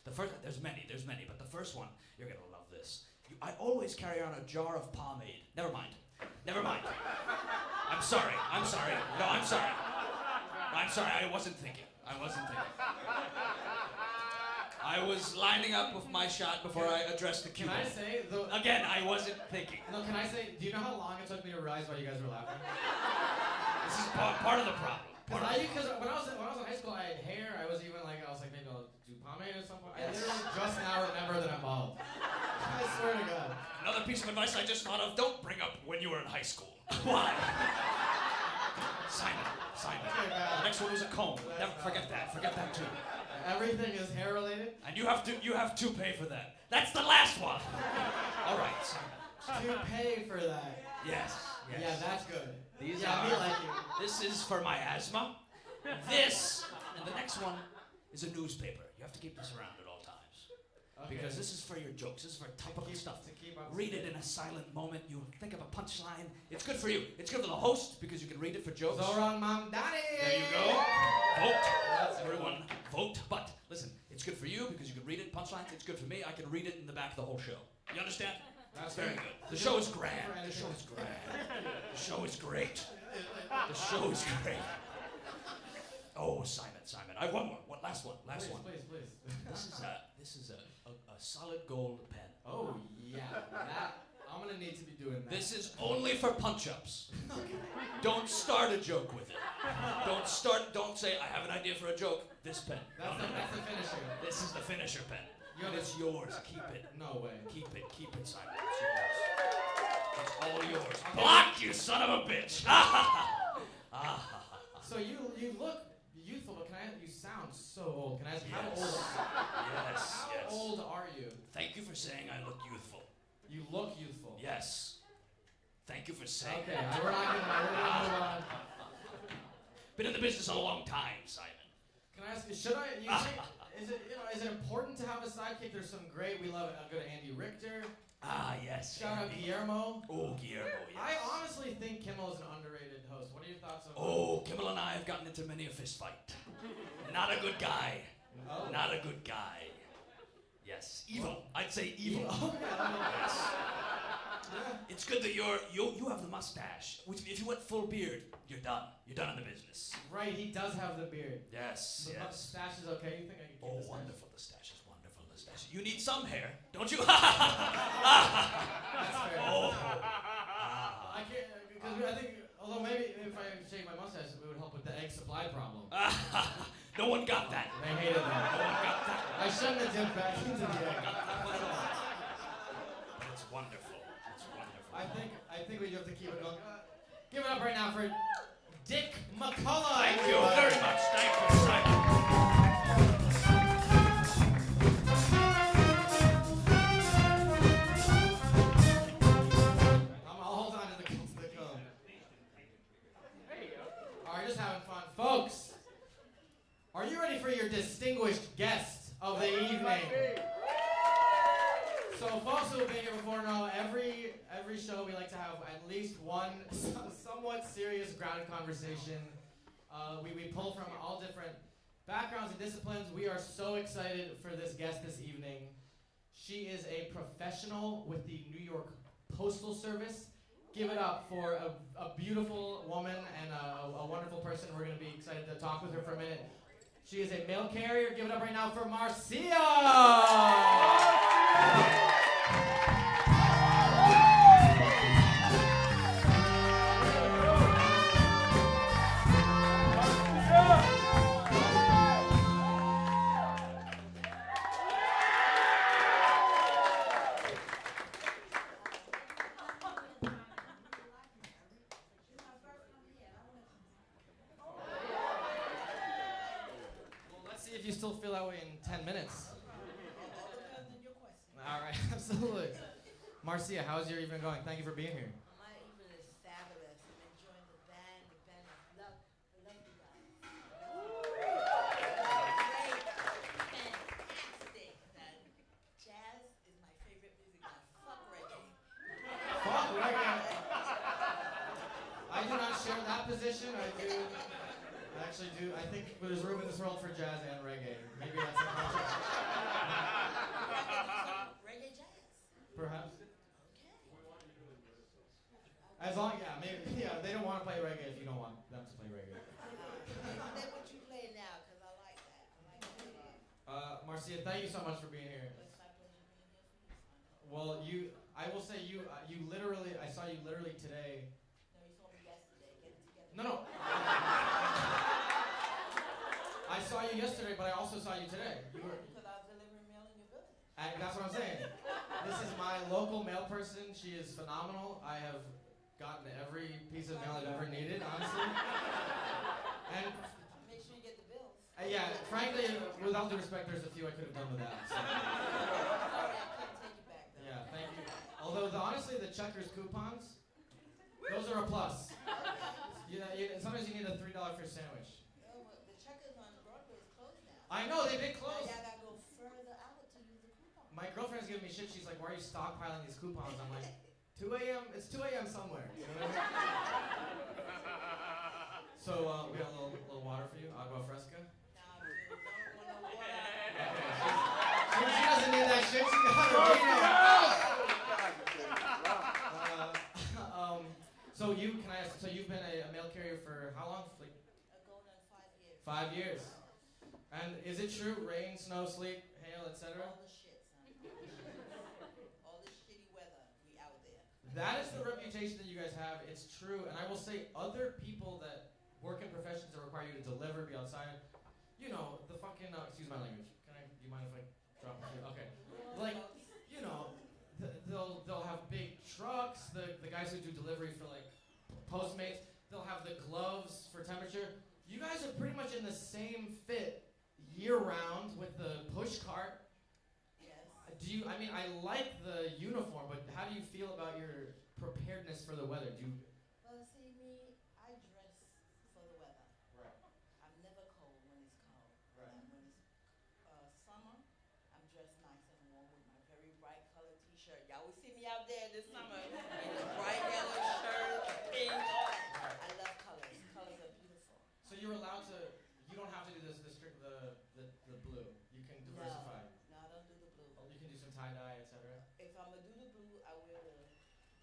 The first, there's many, but the first one, you're gonna love this. I always carry around a jar of pomade. Never mind. I'm sorry. No, I'm sorry. I wasn't thinking. I was lining up with my shot before I addressed the cue. Can I say Again, I wasn't thinking. No, can I say? Do you know how long it took me to realize why you guys were laughing? This is part of the problem. Because when I was in high school, I had hair. I was maybe I'll do pomade or something. I literally just now remember that I'm bald. I swear to God. Another piece of advice I just thought of, don't bring up when you were in high school. Why? Simon. Okay, The next one was a comb. Never forget that. Forget that too. Everything is hair related? And you have to pay for that. That's the last one. All right, Simon. To pay for that. Yes. Yeah, that's good. These yeah, are. me like you. This is for my asthma. This and the next one is a newspaper. You have to keep this around at all times. Okay. Because this is for your jokes. This is for topical stuff. To keep up Read it in a silent moment. You think of a punchline. It's good for you. It's good for the host because you can read it for jokes. Zoran Mom Daddy! There you go. Vote. Everyone, vote. But listen, it's good for you because you can read it. Punchlines. It's good for me. I can read it in the back of the whole show. You understand? That's very good. The show is grand. The show is grand. The show is great. The show is great. Oh, Simon. I have one more. Last one. Please. This is a solid gold pen. Oh, yeah. That, I'm going to need to be doing that. This is only for punch-ups. Don't start a joke with it. Don't say, I have an idea for a joke. This pen. That's the finisher. This is the finisher pen. You And it's yours. Keep it. No way. Keep it, Simon. It's yours. It's all yours. Bloch, you son of a bitch. So you look youthful, but you sound so old. Can I ask how old? Yes. How old are you? Thank you for saying I look youthful. You look youthful. Yes. Thank you for saying Okay, that. we're not gonna move on. Been in the business a long time, Simon. Can I ask you? Should I? You think, is it important to have a sidekick? There's some great. We love it. I'll go to Andy Richter. Yes. Shout out Guillermo. Oh, Guillermo. Yes. I honestly think Kimmel is an underrated host. What are your thoughts on? Oh, Kimmel and I have gotten into many a fist fight. Not a good guy. Oh. Not a good guy. Yes. Evil. I'd say evil. Yes. Yeah. It's good that you have the mustache. If you went full beard, you're done. You're done in the business. Right, he does have the beard. Yes. The mustache is okay. You think I can keep Oh, the stash? wonderful. The stash is wonderful. The stash. You need some hair, don't you? That's fair. Oh. I can't because I think although maybe if I shave my mustache, it would help with the egg supply problem. No one got that. They hated that. No one got that. I shouldn't have dipped back into the egg. It's wonderful. It's wonderful. I think we have to keep it going. Give it up right now for Dick McCullough. Thank you very much. Thank you, Simon. I'll hold on to the comb. Alright, just having fun. Folks, are you ready for your distinguished guest of the evening? So folks who have been here before know every show we like to have at least one somewhat serious grounded conversation. We pull from all different backgrounds and disciplines. We are so excited for this guest this evening. She is a professional with the New York Postal Service. Give it up for a beautiful woman and a wonderful person. We're going to be excited to talk with her for a minute. She is a mail carrier. Give it up right now for Marcia! You still feel that way in 10 minutes. All right, absolutely. Marcia, how's your evening going? Thank you for being here. My evening is fabulous. I'm enjoying the band. The band is I love you guys. Great, fantastic. Jazz is my favorite music. Fuck reggae. Fuck reggae. I do not share that position. I actually do. I think there's room in this world for jazz and reggae. Maybe that's a concept. Reggae jazz. Perhaps. Okay. As long, they don't want to play reggae if you don't want them to play reggae. Then what you play now? Because I like that. Marcia, thank you so much for being here. It's my pleasure being here for you. Well, I will say you literally, I saw you literally today. No, you told me yesterday. Get it together. No. you yesterday, but I also saw you today. Because I was delivering mail in your building. And that's what I'm saying. This is my local mail person. She is phenomenal. I have gotten every piece of mail I've ever needed, honestly. And Make sure you get the bills. yeah, frankly, with all due respect, there's a few I could have done without. So. Sorry, I can't take you back though. Yeah, thank you. Although, honestly, the Chuckers coupons, those are a plus. Sometimes you need a $3 fish sandwich. Oh, well, the Checkers on Broadway is closed now. I know, they've been Now closed. y'all gotta go further out to use the coupon. My girlfriend's giving me shit. She's like, why are you stockpiling these coupons? I'm like, 2 a.m. It's 2 a.m. somewhere. You know what I mean? So we got a little water for you, agua fresca. Nah, dude, don't want no water. She doesn't need that shit. She got her So can I ask? So you've been a mail carrier for how long? Like Going on 5 years. 5 years. And is it true? Rain, snow, sleet, hail, etc. All the shit, son. All the shitty weather. We out there. That is the reputation that you guys have. It's true, and I will say other people that work in professions that require you to deliver, be outside. You know, the fucking excuse my language. Do you mind if I drop it? Okay. Like, you know, they'll have big trucks. The guys who do delivery for like Postmates, they'll have the gloves for temperature. You guys are pretty much in the same fit year round with the push cart. Yes. I mean, I like the uniform, but how do you feel about your preparedness for the weather? Well, see, me, I dress for the weather. Right. I'm never cold when it's cold. Right. And when it's summer, I'm dressed nice and warm with my very bright colored t-shirt. Y'all will see me out there this summer in a bright yellow shirt, pink, all that. I love colors. Colors are beautiful. So you're allowed to. You don't have to do the blue. You can diversify. No, I don't do the blue. You can do some tie dye, etc. If I'm gonna do the blue, I wear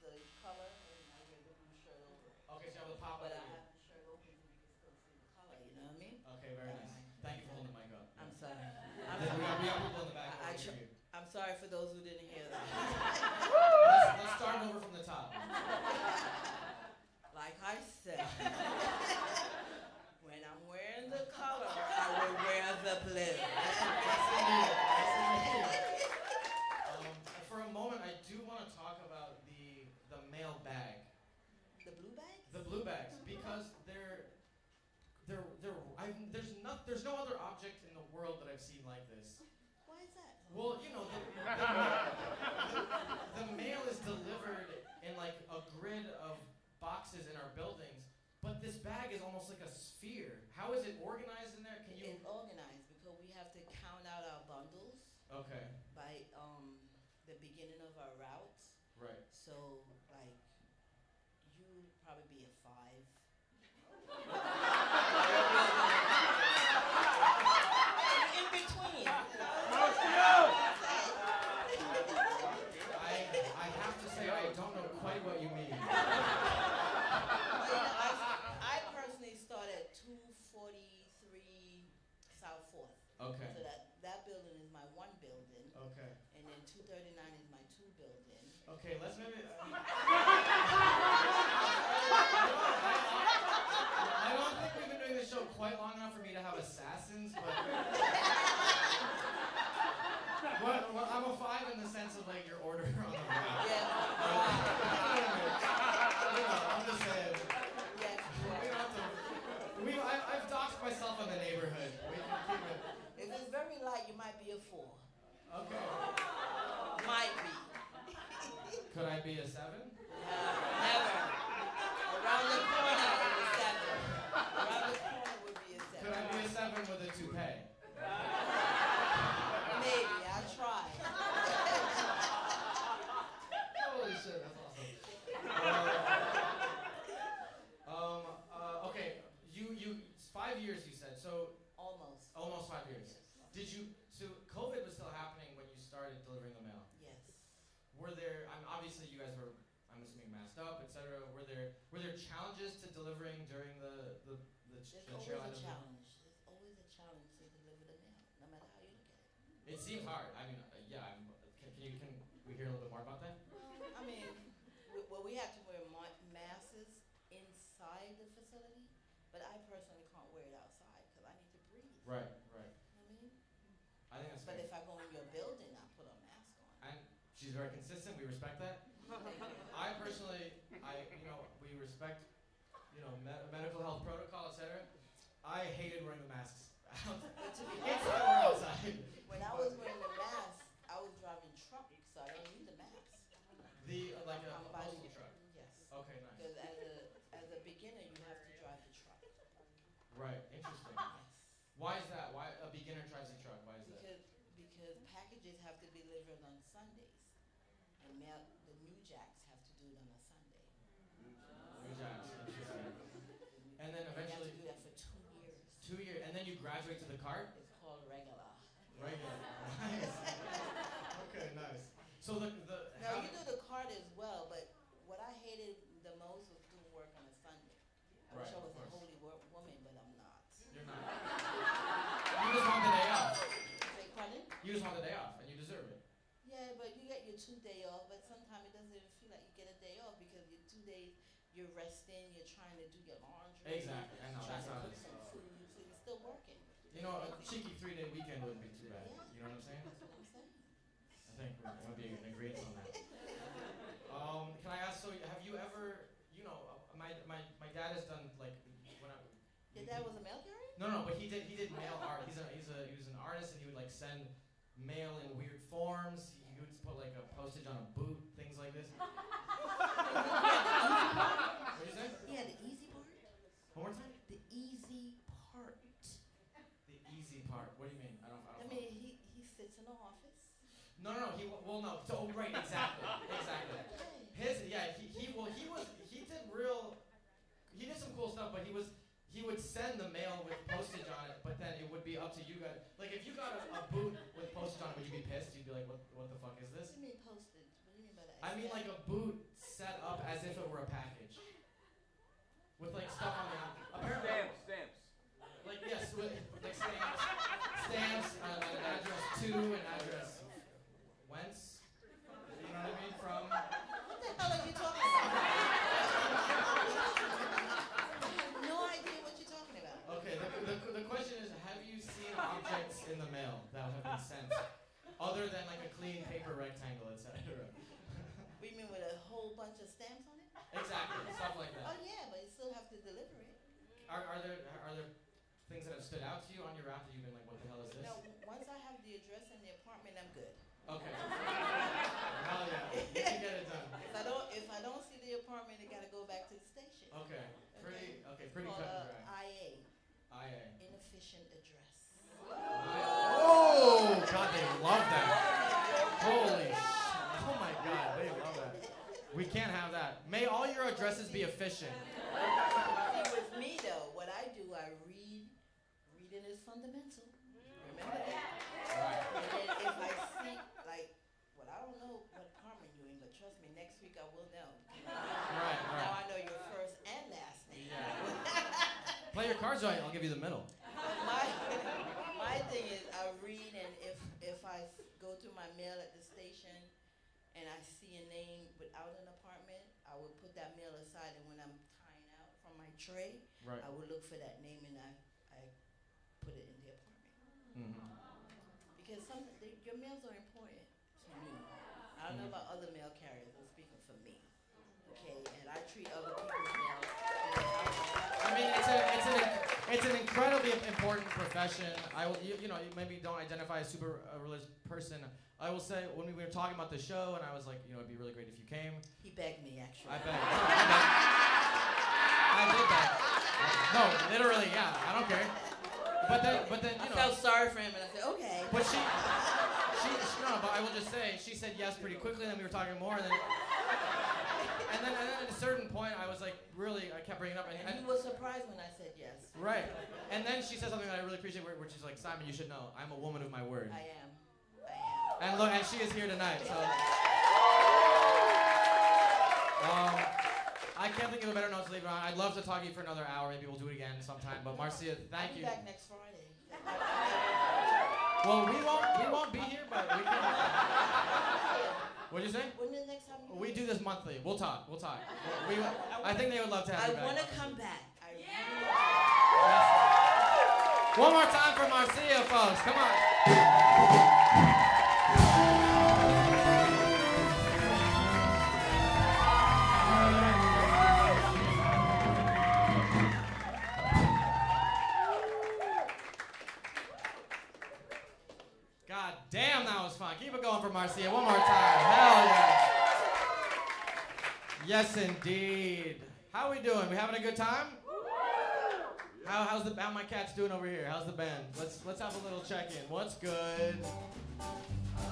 the color and I wear the blue shirt over it. Okay, so you have the pop. But I have the shirt open so you can still see the color. You know what I mean? Okay, very nice. Thank you for holding the mic up. I'm sorry. We got people in the back. I who can hear you. I'm sorry for those who didn't hear that. Let's start over from the top. Like I said, when I'm wearing the color, I will wear the blue. For a moment, I do want to talk about the mail bag. The blue bag? The blue bags, because there's no other object in the world that I've seen like this. Why is that? Well, you know, the mail is delivered in like a grid of boxes in our buildings, but this bag is almost like a sphere. How is it organized in there? Can you? It's organized because we have to count out our bundles Okay. by the beginning of our routes. Right. So, like, you probably be a 5. In between. I have to say I don't know quite what you mean. I personally start at 243 South 4th. Okay. So that building is my 1 building. Okay. And then 239 is my 2 building. Okay, let's maybe. I don't think we've been doing this show quite long enough for me to have assassins, but. Well, I'm a 5 in the sense of like your order on the route. Yeah. I'm just saying. Yeah. We don't have to. I've doxed myself in the neighborhood. We can keep it. If it's very light, you might be a 4. Okay. Might be. Could I be a 7? Never. Around the corner is a 7. Around the corner would be a 7. Could I be a 7 with a toupee? Maybe. I'll try. Holy shit, that's awesome. Okay, you 5 years you said, so Almost. almost 5 years. Did you, so COVID was still happening when you started delivering the mail? Yes. Were there, obviously you guys were, I'm assuming masked up, etc. Were there challenges to delivering during the There's trail always a end of challenge. There's always a challenge to deliver the mail, no matter how you look at it. It seemed hard. I mean, yeah. Can we hear a little bit more about that? I mean, we have to wear masks inside the facility, but I personally can't wear it outside because I need to breathe. Right. But if I go in your building, I put a mask on. And she's very consistent. We respect that. I personally, we respect, medical health protocol, etc. I hated wearing the masks out. But to be Inside or honest, outside. when I was wearing the mask, I was driving truck, so I don't need the mask. Like a I'm postal truck. Yes. Okay, nice. Because as a beginner, you have to drive the truck. Right, interesting. Yes. Why is that? Why a beginner drives a truck? Why is that? Because packages have to be delivered on Sundays, and the new jacks have to do it on a Sunday. New jobs, interesting. And then And you have eventually, to do that for 2 years. 2 years, and then you graduate to the cart? It's called regular. Regular. Nice. Okay, nice. So the No, you do the cart as well, but what I hated the most was doing work on a Sunday. I wish Right, I was of a course. holy woman, but I'm not. You're not. You just want the day off. Say, pardon? You just want the day off, and you deserve it. Yeah, but you get your 2 day off, but sometimes it doesn't even feel like you get a day off because your 2 days you're resting, you're trying to do your laundry. Exactly. I know. Trying That's to not. cook some food, so you're still working. A cheeky 3-day weekend wouldn't be too bad. You know what I'm saying? That's what I'm saying. I think we're going to be in agreement on that. Can I ask? So, have you ever? My dad has done like when I. Your dad was a mail carrier? No, but he did mail art. He was an artist, and he would like send mail in weird forms. He would put like a postage on a boot, things like this. What did you say? Yeah, the easy part. One more time. The easy part. The easy part. What do you mean? I don't. I mean, he sits in the office. No. No. So right, exactly. He did some cool stuff, but he would send the mail with postage on it, but then it would be up to you guys. Like if you got a boot with postage on it, would you be pissed? You'd be like, what the fuck is What this? do you mean postage? What do you mean by that? I mean like a boot set up as if it were a package. With like stuff on the apparently. Stamps. Like yes, with like stamps, an address to, an address whence. You know what I mean? From. What the hell are you talking about? I have no idea what you're talking about. Okay, the question is, have you seen objects in the mail that have been sent, other than like a clean paper rectangle, etc.? What do you mean with a whole bunch of stamps on it? Exactly, stuff like Oh that. yeah, but you still have to deliver it. Are there things that have stood out to you on your route that you've been like, what the hell is this? No, once I have the address and the apartment, I'm good. Okay. Hell yeah, you can get it done. If I don't see the apartment, I gotta go back to the station. Okay, pretty Called, cut and dry. IA, inefficient address. Oh, God, they love that. Holy shit. Oh my God, they love that. We can't have that. May all your addresses be efficient. See, with me though, what I do, I read. Reading is fundamental. Remember that? Right. And then if I see, I don't know what apartment you're in, but trust me, next week I will know. Right. Now I know your first and last name. Yeah. Play your cards right, I'll give you the middle. My thing is I read, and if I go through my mail at the station and I see a name without an apartment, I will put that mail aside, and when I'm tying out from my tray, Right. I will look for that name and I put it in the apartment. Mm-hmm. Because your mails are important to me. I don't know about other mail carriers, I'm speaking for me. Okay, and I treat other people's mail. I mean, it's an incredibly important profession. You maybe don't identify as super religious person. I will say, when we were talking about the show, and I was like, it'd be really great if you came. He begged me, actually. I begged. I did beg. No, literally, yeah. I don't care. But then I felt sorry for him, and I said, okay. But but I will just say, she said yes pretty quickly, and then we were talking more, and then at a certain point, I was like, really, I kept bringing it up, And he was surprised when I said yes. right. And then she said something that I really appreciate, where she's like, Simon, you should know, I'm a woman of my word. I am. And look, and she is here tonight, so. I can't think of a better note to leave it on. I'd love to talk to you for another hour. Maybe we'll do it again sometime. But Marcia, thank you. I'll be back next Friday. Well, we won't be here, but we can. What'd you say? When the next time you We do this monthly. We'll talk. I think they would love to have you back. I want to come back. One more time for Marcia, folks. Come on. God damn, that was fun. Keep it going for Marcia one more time. Hell yeah. Yes, indeed. How we doing? We having a good time? How my cat's doing over here? How's the band? Let's have a little check-in. What's good?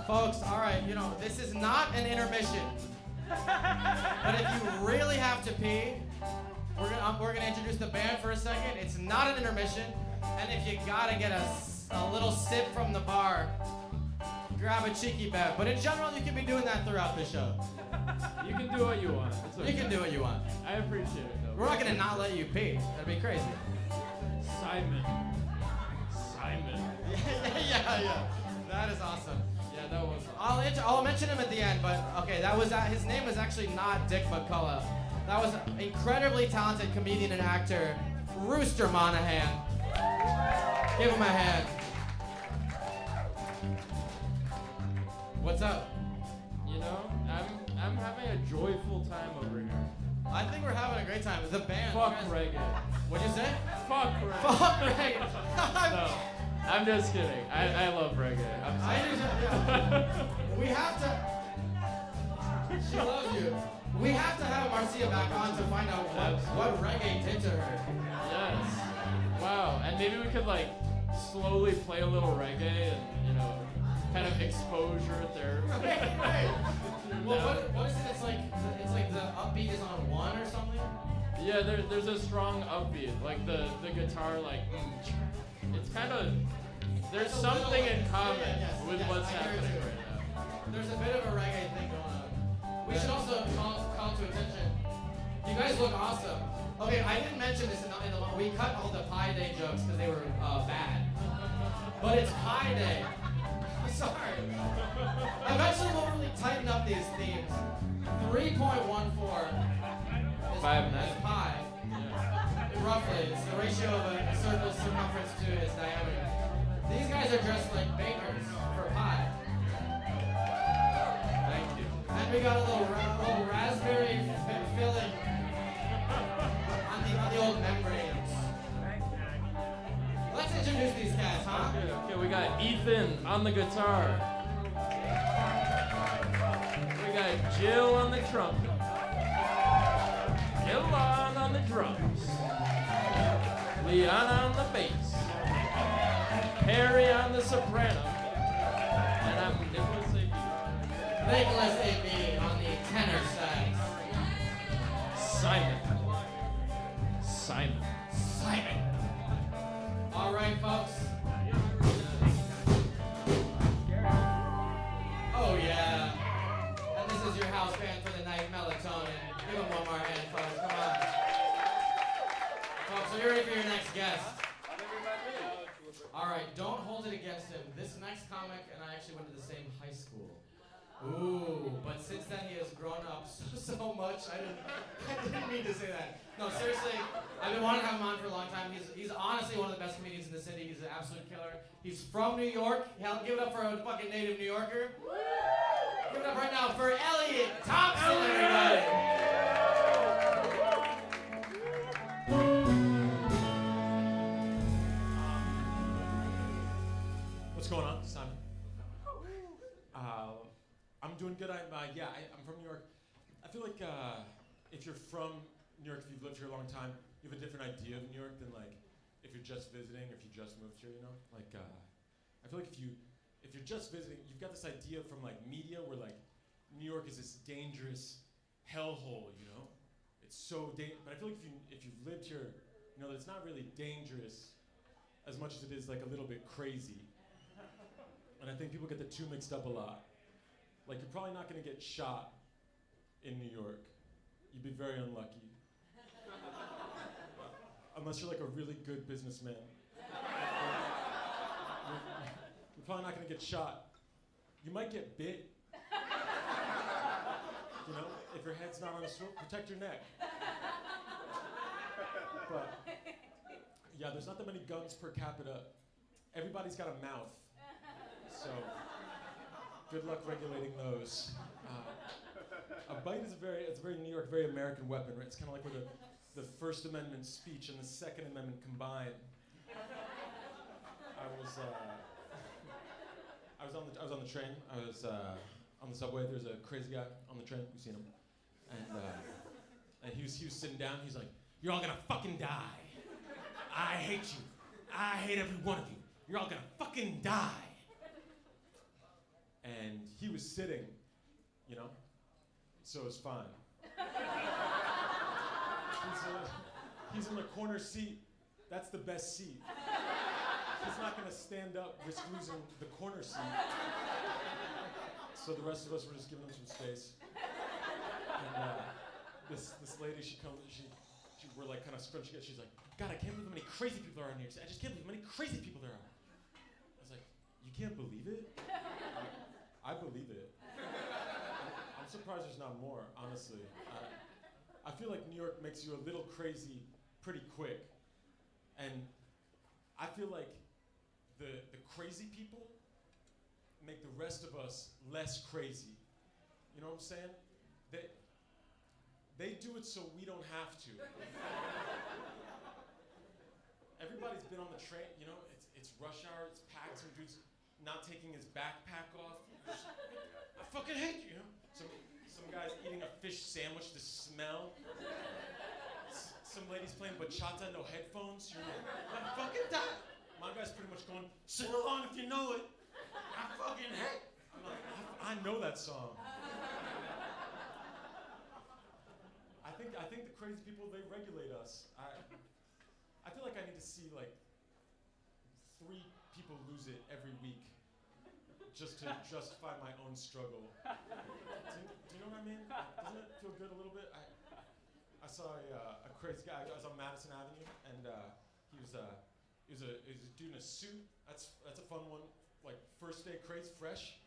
Folks, all right, you know, this is not an intermission. But if you really have to pee, we're gonna introduce the band for a second. It's not an intermission. And if you gotta get a little sip from the bar, grab a cheeky bev. But in general, you can be doing that throughout the show. You can do what you want. It's okay. You can do what you want. I appreciate it, though. We're not gonna not let you pee. That'd be crazy. Simon. Yeah. That is awesome. Yeah, that was. I'll mention him at the end, but okay, that was his name was actually not Dick McCullough. That was incredibly talented comedian and actor, Rooster Monahan. Give him a hand. What's up? You know, I'm having a joyful time over here. I think we're having a great time. The band. Fuck reggae. What'd you say? Fuck reggae. Fuck reggae. No, I'm just kidding. I love reggae. I'm sorry. We have to. She loves you. We have to have Marcia back on to find out what reggae did to her. Yes. Wow. And maybe we could like slowly play a little reggae and, you know, kind of exposure therapy. Right. Well, what is it? It's like the upbeat is on 1 or something? Yeah, there's a strong upbeat. Like the guitar, like, it's kind of, there's something in common with what's happening right now. There's a bit of a reggae thing going on. We should also call to attention. You guys look awesome. Okay, I didn't mention this in the we cut all the Pi Day jokes because they were bad. But it's Pi Day. Sorry. Eventually we'll really tighten up these themes. 3.14 is pi. Yeah. Roughly, it's the ratio of a circle's circumference to its diameter. These guys are dressed like bakers for pie. Thank you. And we got a little raspberry filling on the old membranes. Let's introduce these guys, huh? Okay, we got Ethan on the guitar. We got Jill on the trumpet. Gilon on the drums. Liana on the bass. Harry on the soprano. And I'm Nicholas A.B. Nicholas A.B. on the tenor sax. Simon. All right, folks. Oh, yeah. And this is your house band for the night, Melatonin. Give them one more hand, folks. Come on. Folks, are you ready for your next guest? All right, don't hold it against him. This next comic and I actually went to the same high school. Ooh, but since then he has grown up so much. I didn't mean to say that. No, seriously, I've been wanting to have him on for a long time. He's honestly one of the best comedians in the city. He's an absolute killer. He's from New York. Hell, give it up for a fucking native New Yorker. Give it up right now for ELIOT THOMPSON, everybody. What's going on, Simon? I'm doing good. I'm from New York. I feel like if you're from New York, if you've lived here a long time, you have a different idea of New York than like if you're just visiting, or if you just moved here. You know, like I feel like if you're just visiting, you've got this idea from like media where like New York is this dangerous hellhole. You know, it's so but I feel like if you've lived here, you know that it's not really dangerous as much as it is like a little bit crazy. And I think people get the two mixed up a lot. Like, you're probably not going to get shot in New York. You'd be very unlucky. Unless you're like a really good businessman. You're probably not going to get shot. You might get bit. You know, if your head's not on a swivel, protect your neck. But, yeah, there's not that many guns per capita. Everybody's got a mouth. So good luck regulating those. A bite is it's a very New York, very American weapon, right? It's kind of like where the First Amendment speech and the Second Amendment combine. I was on the train. I was on the subway. There's a crazy guy on the train. You've seen him, and he was sitting down. He's like, "You're all gonna fucking die. I hate you. I hate every one of you. You're all gonna fucking die." And he was sitting, you know, so it's fine. He's in the corner seat. That's the best seat. He's not gonna stand up, risk losing the corner seat. So the rest of us were just giving him some space. And this lady, we're like kind of scrunching it. She's like, "God, I can't believe how many crazy people there are in New York City. I just can't believe how many crazy people there are." I was like, "You can't believe it?" I believe it. I'm surprised there's not more, honestly. I feel like New York makes you a little crazy pretty quick. And I feel like the crazy people make the rest of us less crazy. You know what I'm saying? They do it so we don't have to. Everybody's been on the train, you know, it's rush hour, it's packed, some dude's not taking his backpack off. I fucking hate you, you know? Some guy's eating a fish sandwich, the smell. Some lady's playing bachata, no headphones. You're like, "I'm fucking dying." My guy's pretty much going, "Sing along if you know it. I fucking hate." I'm like, I know that song. I think the crazy people, they regulate us. I feel like I need to see like 3 people lose it every week just to justify my own struggle. Do you know what I mean? Doesn't it feel good a little bit? I saw a crazy guy. I was on Madison Avenue, and he was a dude in a suit. That's a fun one. Like first day craze, fresh.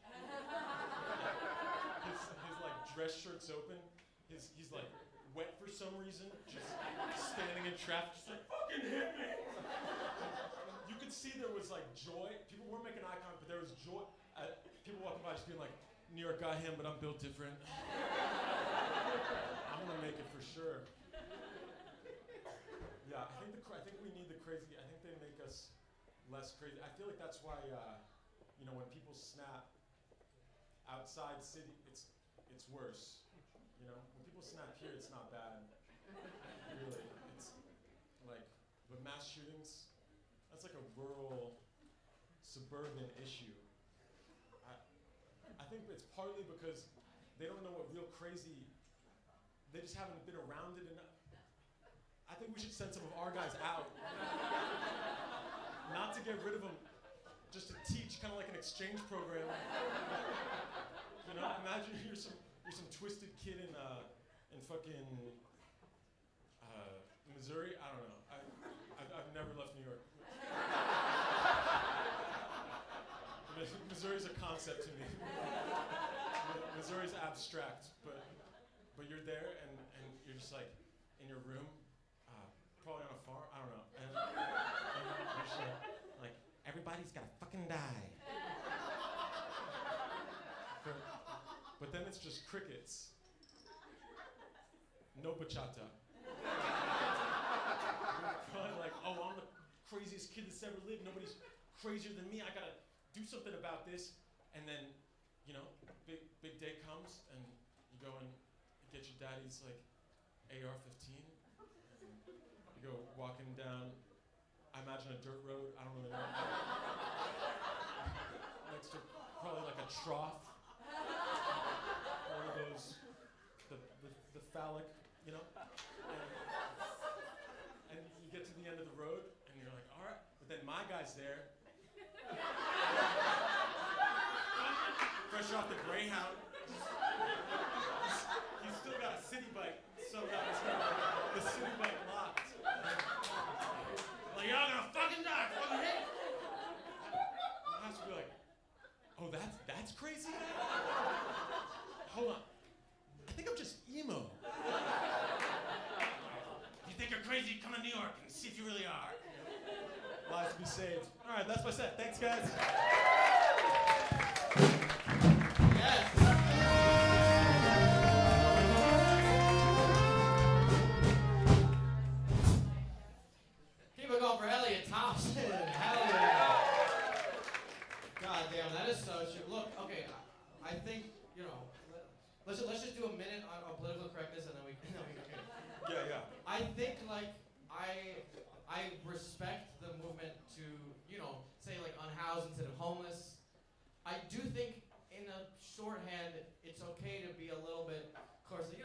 His like dress shirt's open. He's like wet for some reason, just standing in traffic, just like, "Fucking hit me!" You could see there was like joy. People weren't making eye contact, but there was joy. People walking by just being like, "New York got him, but I'm built different." I'm gonna make it for sure. Yeah, I think we need the crazy. I think they make us less crazy. I feel like that's why, you know, when people snap outside city, it's worse. You know, when people snap here, it's not bad. Really, it's like, but mass shootings, that's like a rural, suburban issue. I think it's partly because they don't know what real crazy. They just haven't been around it enough. I think we should send some of our guys out. Not to get rid of them, just to teach, kind of like an exchange program. You know, imagine you're some twisted kid in fucking Missouri. I don't know. I've never left New York. Missouri's a concept to me. Missouri's abstract, but you're there and you're just like in your room, probably on a farm. I don't know. And you're just like, everybody's gotta fucking die. But then it's just crickets. No bachata. Probably like, "Oh, I'm the craziest kid that's ever lived. Nobody's crazier than me. I gotta do something about this." And then, you know, big day comes, and you go and get your daddy's like AR-15. You go walking down, I imagine a dirt road. I don't really know. Next to probably like a trough. One of those, the phallic, you know? And you get to the end of the road, and you're like, all right. But then my guy's there. Fresh off the Greyhound. He's still got a city bike. Somehow he's got the city bike locked. Like, "Y'all gonna fucking die, fucking hit." I have to be like, "Oh, that's crazy? Hold on. I think I'm just emo." "You think you're crazy? Come to New York and see if you really are." Lives to be saved. All right, that's my set. Thanks, guys. Yes. Keep it going for Elliot Thompson. Hell yeah. God damn, that is so true. Look, okay, I think, let's just do a minute on political correctness and then we okay. Yeah. I think like I respect the movement to, say like unhoused instead of homeless. I do think in a shorthand it's okay to be a little bit coarse. This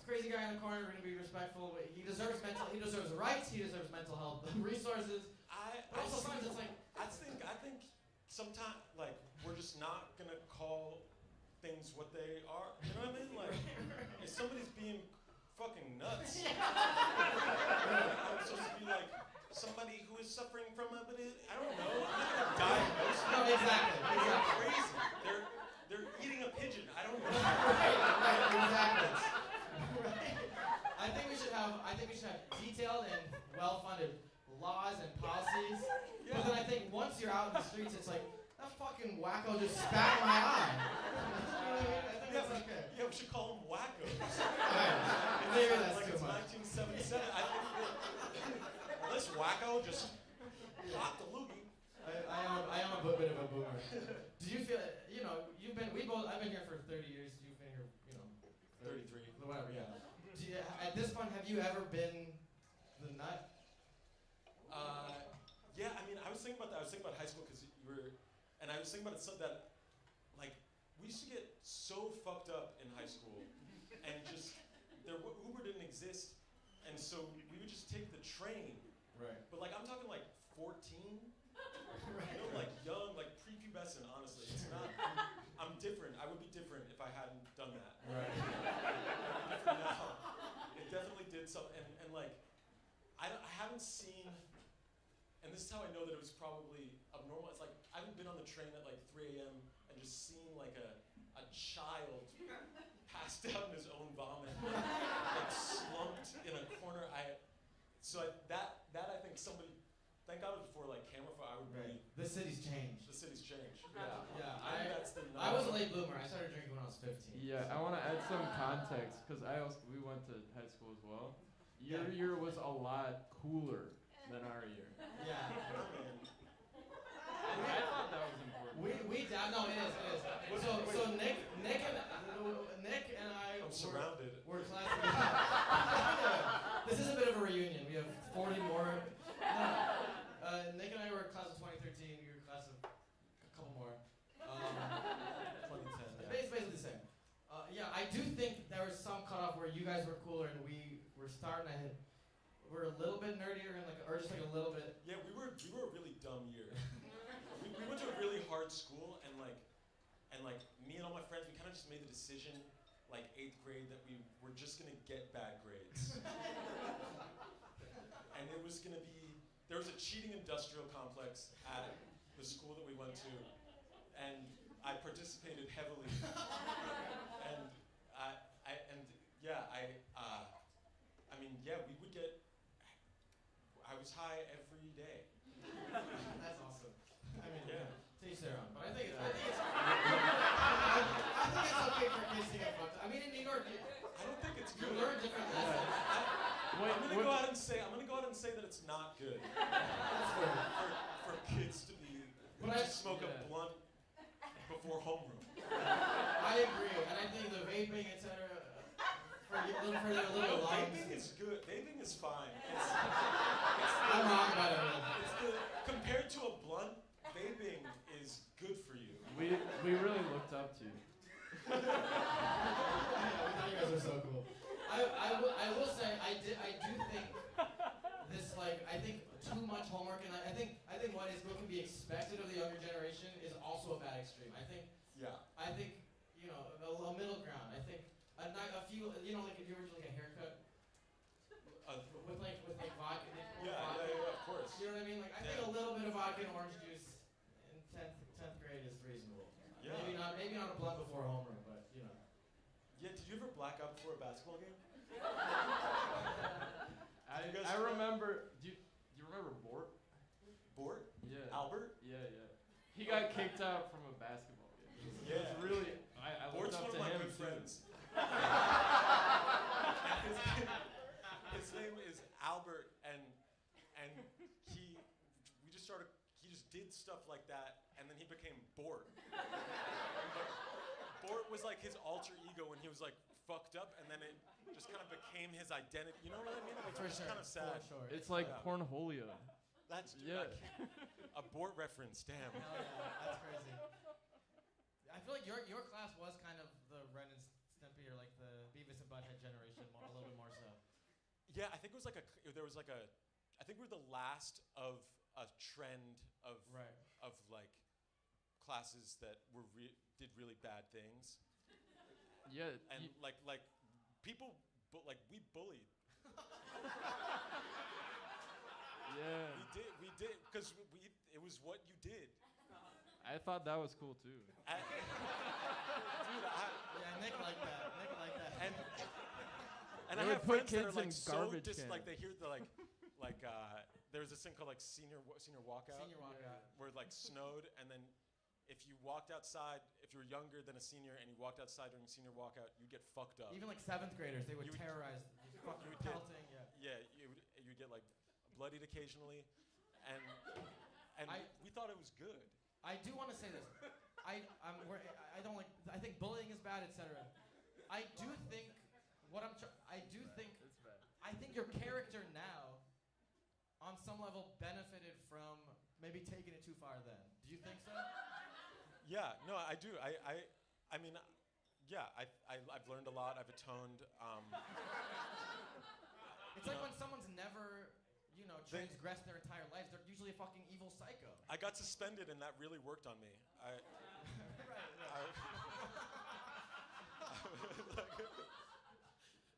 crazy guy in the corner, we're gonna be respectful, but he deserves rights, he deserves mental health resources. But also sometimes it's like I think sometimes like we're just not gonna call things what they are. You know what I mean? Like if somebody's being fucking nuts, I'm supposed to be like somebody who is suffering from I don't know. I'm not gonna diagnose them. no, exactly. They're crazy. They're eating a pigeon. I don't know. Right, exactly. Right. I think we should have detailed and well-funded laws and policies. Yeah. But then I think once you're out in the streets, it's like, that fucking wacko just spat in my eye. I think that's okay. Yeah, we should call them wackos. Right. Maybe that's like too it's much. 1977. I think well, this wacko just popped a loogie. I am a bit of a boomer. Do you feel, I've been here for 30 years, you've been here, 33. Whatever, yeah. At this point, have you ever been the nut? Yeah, I mean, I was thinking about that. I was thinking about high school because and I was thinking about something that, like, we used to get so fucked up in high school, and just, Uber didn't exist, and so we would just take the train. Right. But like, I'm talking like 14, like young, like prepubescent, honestly. It's not, I'm different. I would be different if I hadn't done that. Right. Different now. It definitely did something, and like, I haven't seen, and this is how I know that it was probably abnormal. It's like, I haven't been on the train at like 3 a.m. and just seen like a child passed out in his own vomit, like slumped in a corner. That I think somebody, thank God it was before like camera phone, I would be. The city's changed. The city's changed. Yeah. I think that's the I was a late bloomer. I started drinking when I was 15. Yeah, I want to add some context because we went to high school as well. Your year was a lot cooler than our year. Yeah. I thought that was important. No, it is. So Nick and I I'm surrounded. We're class. This is a bit of a reunion. We have 40 more. Nick and I were class of 2013. You were class of a couple more. 2010. Yeah. It's basically the same. I do think there was some cutoff where you guys were cooler and we were starting to hit. We're a little bit nerdier and or just like a little bit. Yeah, we were a really dumb year. we went to a really hard school and me and all my friends, we kind of just made the decision, like 8th grade, that we were just gonna get bad grades. And it was gonna be, there was a cheating industrial complex at the school that we went to, and I participated heavily. We would get, I was high every day. That's awesome. I mean, yeah. To each their own. But I think it's okay for kids to get fucked up. I mean, in New York, I don't think it's you good. learn different lessons. I'm gonna go out and say that it's not good for kids to be smoke a blunt before homeroom. I agree, and I think the vaping, etc. For their little lungs. Vaping is good. Vaping is fine. I'm wrong about it. Compared to a blunt, vaping is good for you. We really looked up to you. Yeah, we thought you guys were so cool. I will say I do think this I think too much homework and I think what can be expected of the younger generation is also a bad extreme. I think a middle ground. I think a few if you were to like a haircut with vodka. Yeah, of course. You know what I mean? Like I think a little bit of vodka and orange juice in 10th grade is reasonable. Yeah. Maybe not a blunt before homeroom, but Yeah, did you ever black out before a basketball game? I remember. Do you remember Bort? Bort? Yeah. Albert? Yeah. He got kicked out from a basketball game. It was really, I looked Bort's up one to of my him good too. friends. His name is Albert, and we just started. He just did stuff like that, and then he became Bort. But Bort was like his alter ego when he was like fucked up, and then it just kind of became his identity. You know what I mean? Like, For it's sure. kind of sad. For sure. It's like Yeah. Cornholio. That's Yeah. a Bort reference. Damn. Hell yeah, that's crazy. I feel like your class was kind of the Ren and Stimpy or like the Beavis and Butthead generation, a little bit more so. Yeah, I think it was like I think we're the last of a trend of Right. of like classes that did really bad things, Yeah. and like people, like we bullied. Yeah. We did, because it was what you did. I thought that was cool too. Dude, Yeah, Nick liked that. and They I would have put friends that are kids like in so garbage like cans. they hear the there's this thing called like senior walkout. Senior walkout. Where it like snowed, and then if you walked outside, if you were younger than a senior and you walked outside during senior walkout, you'd get fucked up. Even like 7th graders, they would You would- terrorize, just fucking you would get- pelting. Yeah. Yeah, you'd get like bloodied occasionally, and I- we thought it was good. I do want to say this. I don't like. I think bullying is bad, etc. I do think I think your character now, on some level, benefited from maybe taking it too far. Then, do you think so? Yeah, no, I do. I mean, yeah, I've learned a lot. I've atoned. It's like when someone's never, transgressed their entire lives. They're usually a fucking evil psycho. I got suspended, and that really worked on me.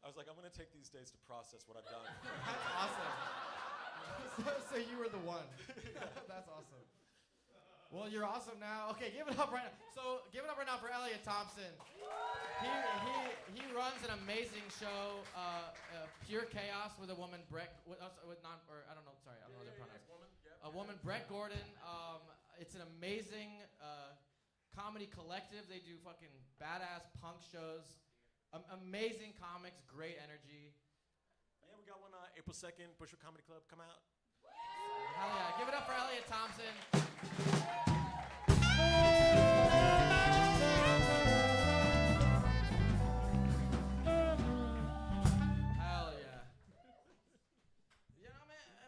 I was like, I'm gonna take these days to process what I've done. That's awesome. so you were the one. That's awesome. Well, you're awesome now. Okay, give it up right now. So give it up right now for ELIOT THOMPSON. He runs an amazing show, Pure Chaos, with a woman, I don't know their pronouns. A woman, Brett Gordon. It's an amazing comedy collective. They do fucking badass punk shows. Amazing comics, great energy. Yeah, we got one April 2nd, Bushwick Comedy Club. Come out. Hell yeah. Give it up for ELIOT THOMPSON. Hell yeah.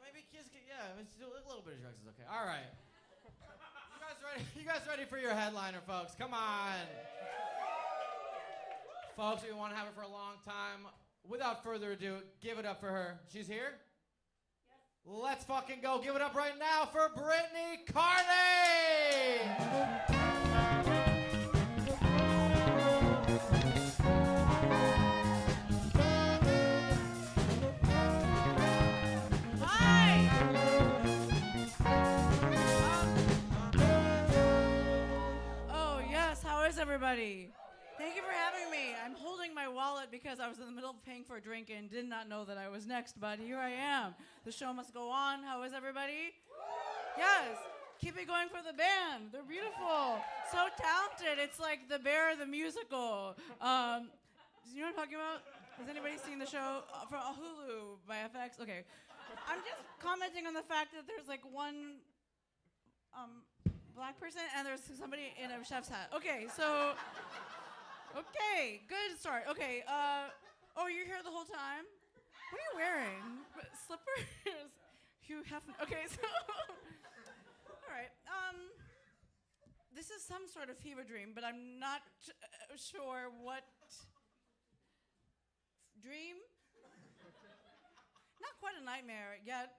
Maybe kids can, a little bit of drugs is okay. All right. You guys ready for your headliner, folks? Come on. Folks, we want to have her for a long time. Without further ado, give it up for her. She's here? Yes. Let's fucking go. Give it up right now for BRITTANY CARNEY! Oh, yes. How is everybody? Thank you for having me. I'm holding my wallet because I was in the middle of paying for a drink and did not know that I was next, but here I am. The show must go on. How is everybody? Yes. Keep it going for the band. They're beautiful. So talented. It's like The Bear, the musical. You know what I'm talking about? Has anybody seen the show from Hulu by FX? Okay. I'm just commenting on the fact that there's like one black person and there's somebody in a chef's hat. Okay, so... Okay, good start. Okay, oh, you're here the whole time? What are you wearing? Slippers? Hugh Hefner. Okay, so, all right. This is some sort of fever dream, but I'm not sure what dream. Not quite a nightmare yet.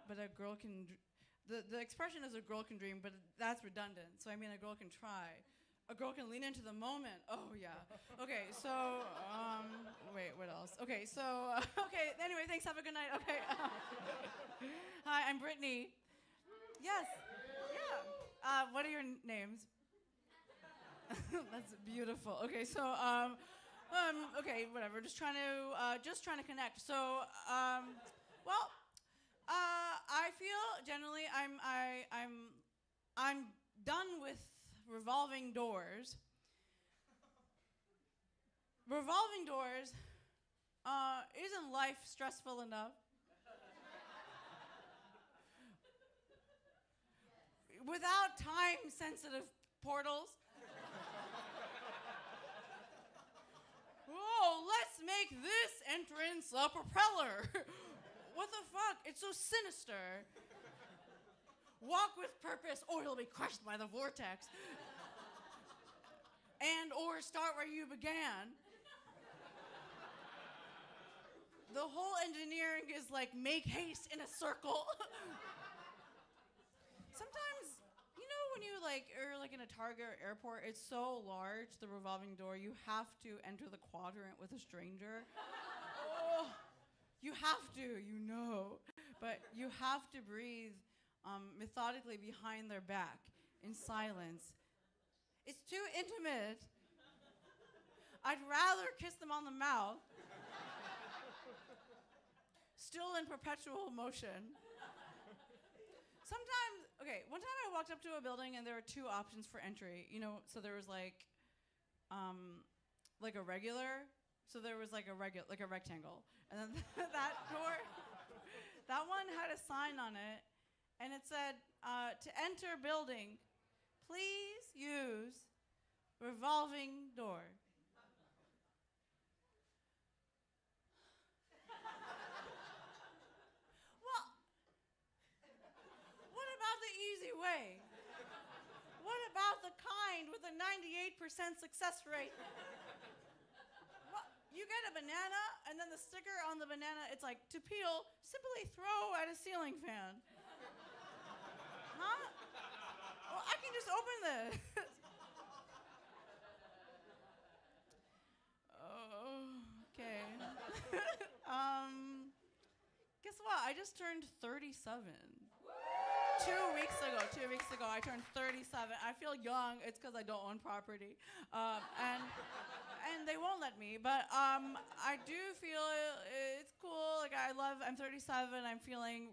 But a girl can. The expression is a girl can dream, but that's redundant. So I mean, a girl can try. A girl can lean into the moment. Oh, yeah. Okay, so, wait, what else? Okay, so, okay, anyway, thanks, have a good night. Okay. Hi, I'm BRITTANY. Yes, yeah. What are your names? That's beautiful. Okay, so, okay, whatever, just trying to connect. So, well, I feel generally I'm I'm done with revolving doors. Revolving doors, isn't life stressful enough? Without time-sensitive portals? Oh, let's make this entrance a propeller. What the fuck? It's so sinister. Walk with purpose, or you'll be crushed by the vortex. And or start where you began. The whole engineering is like make haste in a circle. Sometimes, you know, when you are in a Target or airport, it's so large, the revolving door, you have to enter the quadrant with a stranger. Oh, you have to, you know. But you have to breathe methodically behind their back in silence. It's too intimate. I'd rather kiss them on the mouth. Still in perpetual motion. Sometimes, okay, one time I walked up to a building and there were two options for entry. You know, so there was like a regular, so there was like a rectangle. And then that door, that one had a sign on it, and it said, to enter building, please use revolving door. Well, what about the easy way? What about the kind with a 98% success rate? Well, you get a banana, and then the sticker on the banana, it's like, to peel, simply throw at a ceiling fan. Huh? Well, I can just open this. Oh, okay. Guess what? I just turned 37. 2 weeks ago, I turned 37. I feel young. It's because I don't own property. And they won't let me. But I do feel it's cool. Like, I'm 37. I'm feeling,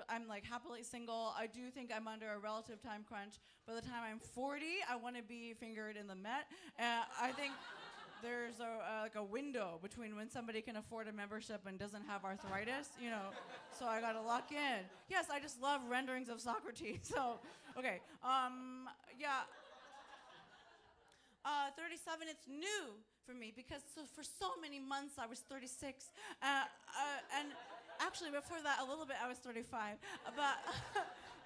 I'm like happily single. I do think I'm under a relative time crunch. By the time I'm 40, I want to be fingered in the Met. I think there's a window between when somebody can afford a membership and doesn't have arthritis, you know. So I gotta lock in. Yes, I just love renderings of Socrates. So, okay, yeah. 37, it's new for me because for so many months I was 36, and actually before that a little bit I was 35. But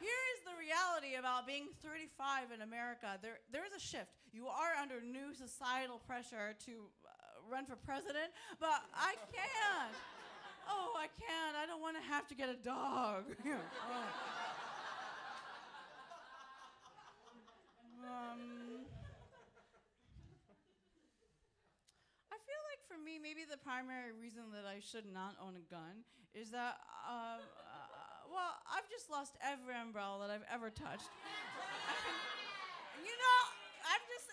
here is the reality about being 35 in America. There is a shift. You are under new societal pressure to run for president, but I can't. Oh, I can't. I don't want to have to get a dog. Oh. I feel like for me, maybe the primary reason that I should not own a gun is that, well, I've just lost every umbrella that I've ever touched. You know, I'm just,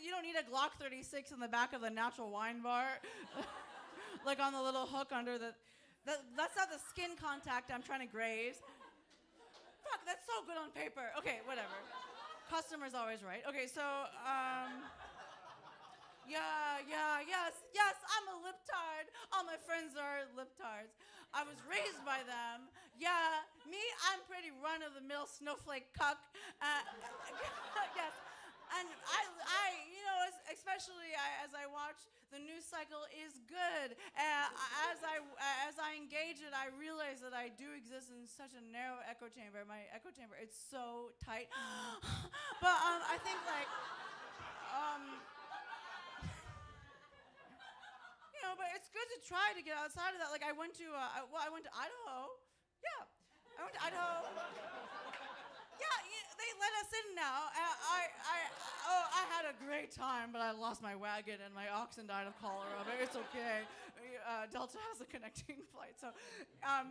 you don't need a Glock 36 in the back of the Natural Wine Bar. Like on the little hook under that's not the skin contact I'm trying to graze. Fuck, that's so good on paper. Okay, whatever. Customer's always right. Okay, so, yes, I'm a liptard. All my friends are liptards. I was raised by them. Yeah, me, I'm pretty run-of-the-mill snowflake cuck. Yes, and I, you know, especially as I watch, the news cycle is good. As I engage it, I realize that I do exist in such a narrow echo chamber. My echo chamber, it's so tight. But I think like, you know, but it's good to try to get outside of that. Like I went to Idaho. Yeah, I went to Idaho. Yeah, they let us in now. I had a great time, but I lost my wagon and my oxen died of cholera, but it's okay. Delta has a connecting flight. So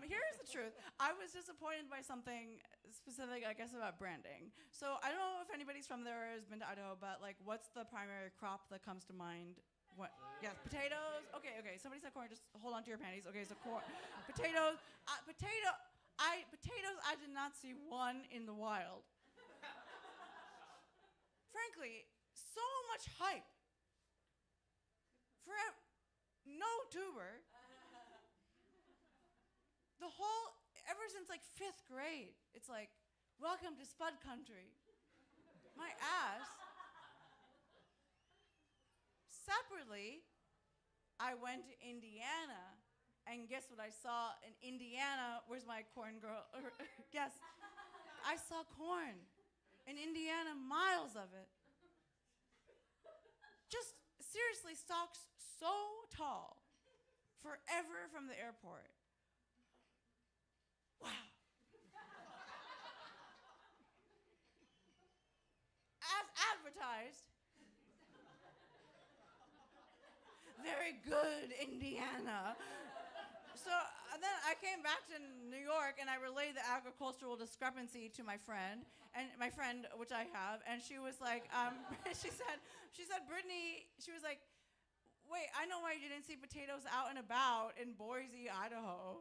here's the truth. I was disappointed by something specific, I guess, about branding. So I don't know if anybody's from there or has been to Idaho, but like, what's the primary crop that comes to mind? What? Yes, potatoes. Okay. Somebody said corn. Just hold on to your panties. Okay, so corn, potatoes. Potatoes. I did not see one in the wild. frankly, so much hype for no tuber. Ever since like 5th grade, it's like, welcome to Spud Country. My ass. Separately, I went to Indiana, and guess what I saw in Indiana? Where's my corn girl? Guess. I saw corn. In Indiana, miles of it. Just seriously, stalks so tall, forever from the airport. Wow. As advertised. Very good, Indiana. So then I came back to New York and I relayed the agricultural discrepancy to my friend, which I have, and she was like, she said, Brittany, she was like, wait, I know why you didn't see potatoes out and about in Boise, Idaho.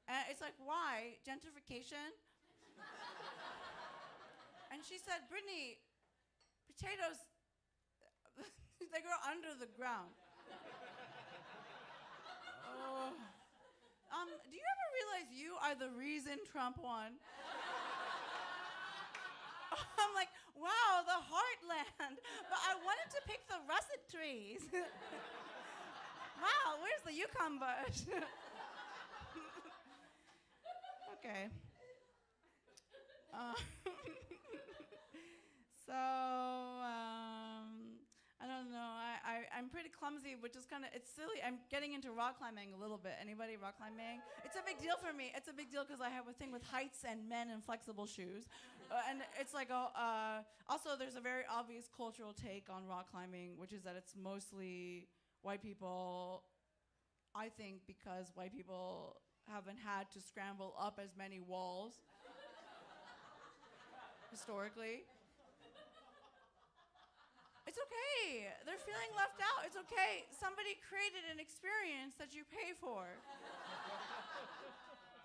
And it's like, why? Gentrification? And she said, Brittany, potatoes, they grow under the ground. Do you ever realize you are the reason Trump won? I'm like, wow, the heartland. But I wanted to pick the russet trees. Wow, where's the yukon bush? Okay. I don't know. I'm pretty clumsy, which is it's silly. I'm getting into rock climbing a little bit. Anybody rock climbing? It's a big deal for me. It's a big deal because I have a thing with heights and men and flexible shoes. And it's like, also there's a very obvious cultural take on rock climbing, which is that it's mostly white people, I think because white people haven't had to scramble up as many walls historically. It's okay. They're feeling left out. It's okay. Somebody created an experience that you pay for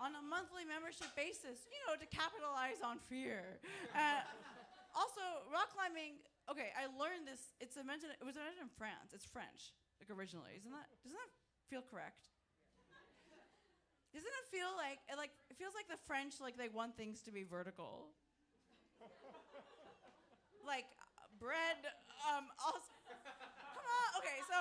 on a monthly membership basis, to capitalize on fear. Also, rock climbing, okay, I learned this. It was invented in France. It's French, like originally. Doesn't that feel correct? Doesn't it feel like it feels like the French, like they want things to be vertical? Like bread, also, come on, okay, so,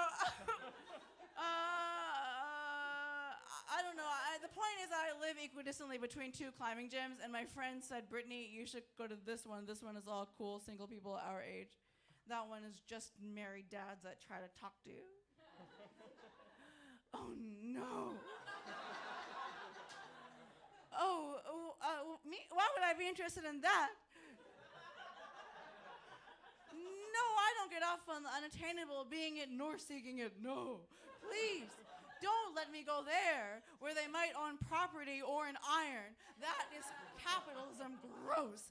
I don't know, the point is I live equidistantly between 2 climbing gyms, and my friend said, Brittany, you should go to this one is all cool, single people our age. That one is just married dads that try to talk to you. Oh no. Me? Why would I be interested in that? No, I don't get off on the unattainable, being it nor seeking it. No, please, don't let me go there where they might own property or an iron. That is capitalism gross.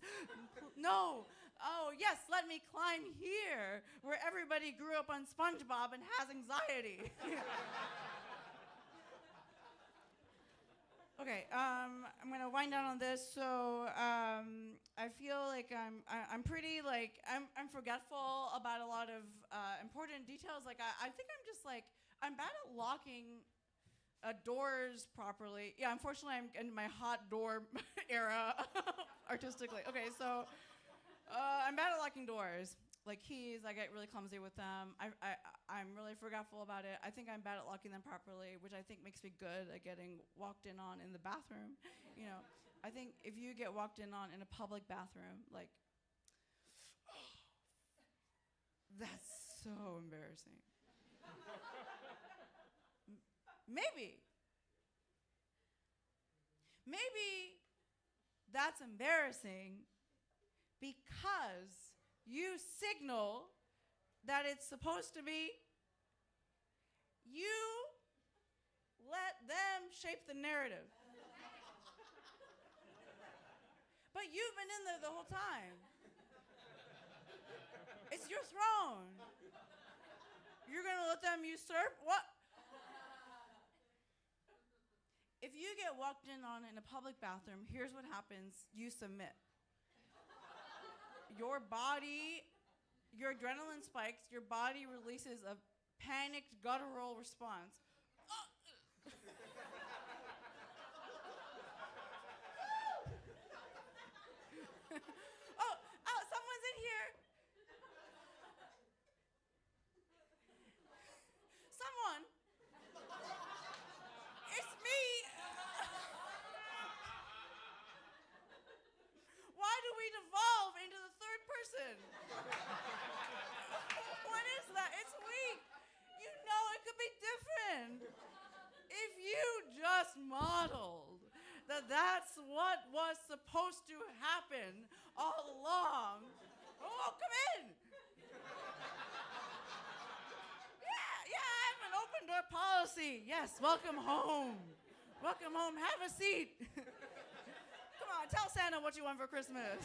No. Oh, yes, let me climb here where everybody grew up on SpongeBob and has anxiety. Okay, I'm gonna wind down on this. So I feel like I'm pretty I'm forgetful about a lot of important details. Like I think I'm just I'm bad at locking doors properly. Yeah, unfortunately I'm in my hot door era artistically. Okay, so I'm bad at locking doors. Like keys, I get really clumsy with them. I'm really forgetful about it. I think I'm bad at locking them properly, which I think makes me good at getting walked in on in the bathroom. I think if you get walked in on in a public bathroom, that's so embarrassing. Maybe that's embarrassing because you signal that it's supposed to be. You let them shape the narrative. But you've been in there the whole time. It's your throne. You're gonna let them usurp? What? If you get walked in on in a public bathroom, here's what happens. You submit. Your body your adrenaline spikes, your body releases a panicked guttural response. Oh, someone's in here. Someone. It's me. Why do we devolve into the third person? What is that? It's weak. You know it could be different. If you just modeled that that's what was supposed to happen all along. Oh, come in. Yeah, I have an open door policy. Yes, welcome home. Welcome home. Have a seat. Come on, tell Santa what you want for Christmas.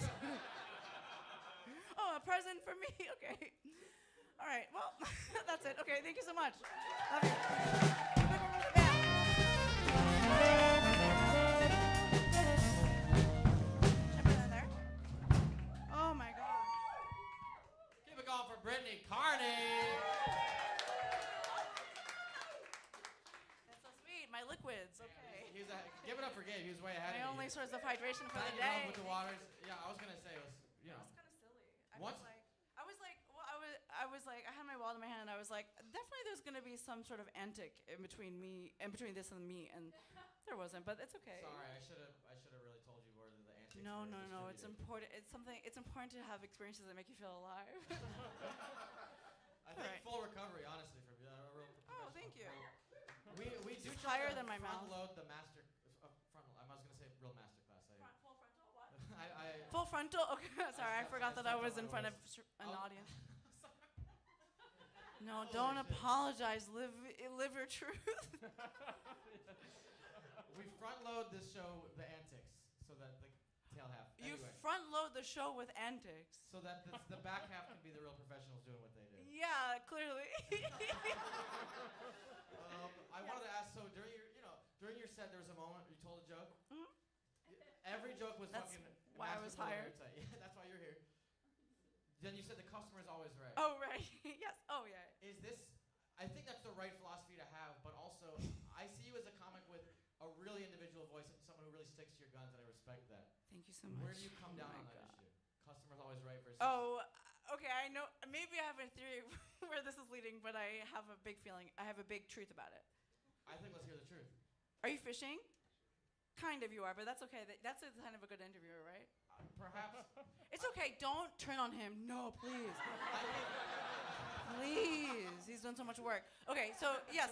Oh, a present for me? Okay. All right, well, that's it. Okay, thank you so much. Love you. Everyone there? Oh my God. Keep it going for Brittany, CARNEY. That's so sweet. My liquids, okay. Give it up for Gabe. He was way ahead My of only you. source of hydration for the Patting yourself day. with the waters. Yeah, I was gonna say it was, you know. That's kind of silly. Once- I was like, I had my wallet in my hand, and I was like, definitely there's gonna be some sort of antic in between this and me, and there wasn't, but it's okay. Sorry, I should have really told you where the antics No, were no, no. It's distributed. important. It's important to have experiences that make you feel alive. I think Right. full recovery, honestly, from you. A real Oh, thank you. We do It's try higher to than my front mouth. load the master. I was gonna say real master class. Full frontal, what? I Full frontal. Okay, sorry, I forgot that I was in front of an Oh. audience. No, don't apologize. Live your truth. we front load this show with the antics so that the tail half. You Anyway, front load the show with antics. so that the back half can be the real professionals doing what they do. Yeah, clearly. I wanted to ask. So during your set, there was a moment you told a joke. Mhm. Every joke was That's fucking. why I was masterful and hired. airtight. Yeah, that's why you're here. Then you said the customer is always right. Oh, right. Yes. Oh, yeah. Is this? I think that's the right philosophy to have, but also I see you as a comic with a really individual voice and someone who really sticks to your guns, and I respect that. Thank you so much. Where do you come down Oh on my that God. issue? Customer's always right versus. Oh, okay. I know. Maybe I have a theory where this is leading, but I have a big feeling. I have a big truth about it. I think let's hear the truth. Are you fishing? Kind of you are, but that's okay. That's a kind of a good interviewer, right? Perhaps. It's okay. Don't turn on him. No, please. Please. He's done so much work. Okay, so yes.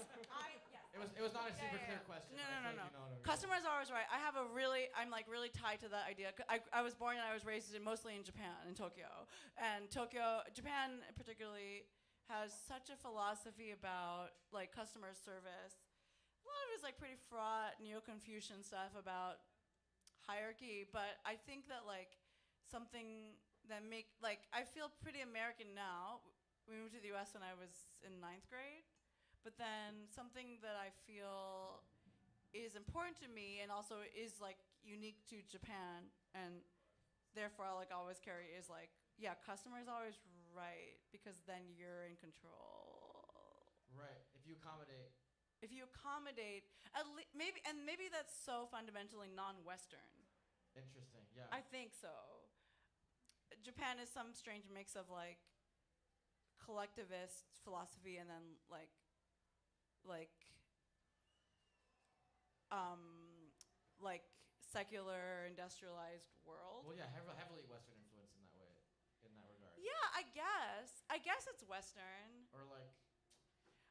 It was not a super clear question. No, but I no, feel no, like no. you know what I mean. Customers are always right. I'm like really tied to that idea. I was born and I was raised mostly in Japan, in Tokyo. And Japan particularly, has such a philosophy about like customer service. A lot of it is like pretty fraught, neo-Confucian stuff about hierarchy, but I think that like something that I feel pretty American now. We moved to the US when I was in 9th grade, but then something that I feel is important to me and also is like unique to Japan and therefore I like always carry is like, yeah, customer is always right because then you're in control. Right. If you accommodate. If you accommodate, maybe that's so fundamentally non-Western. Interesting. Yeah. I think so. Japan is some strange mix of like collectivist philosophy and then like secular industrialized world. Well, yeah, heavily Western influence in that way, in that regard. Yeah, I guess it's Western. Or like.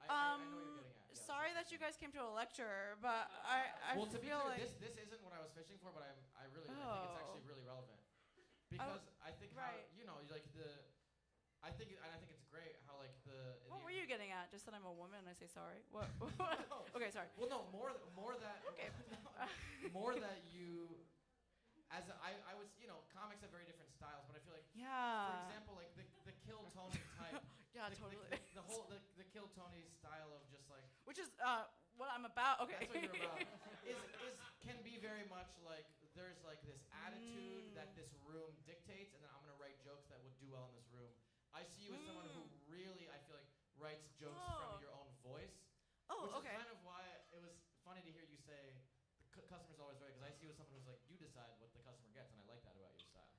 I know what you're getting at. Yeah, Sorry that you guys came to a lecture, but I well, to be feel clear, like this isn't what I was fishing for, but I think it's actually really relevant because I think how right. I think it's great how like the. What were you getting at? Just that I'm a woman and I say sorry. What? No. Okay, sorry. Well, no, more that. Okay. More that you. I was, comics have very different styles, but I feel like, Yeah. for example, like the Kill Tony type. Yeah, the, totally. The Kill Tony style of just like. Which is what I'm about. Okay. That's what you're about. Can be very much like there's like this attitude that this room dictates, and then I'm gonna write jokes that would do well in this room, I see you as someone who really, I feel like, writes jokes from your own voice. Oh, which okay. is kind of why it was funny to hear you say the customer's always right, because I see you as someone who's like, you decide what the customer gets, and I like that about your style.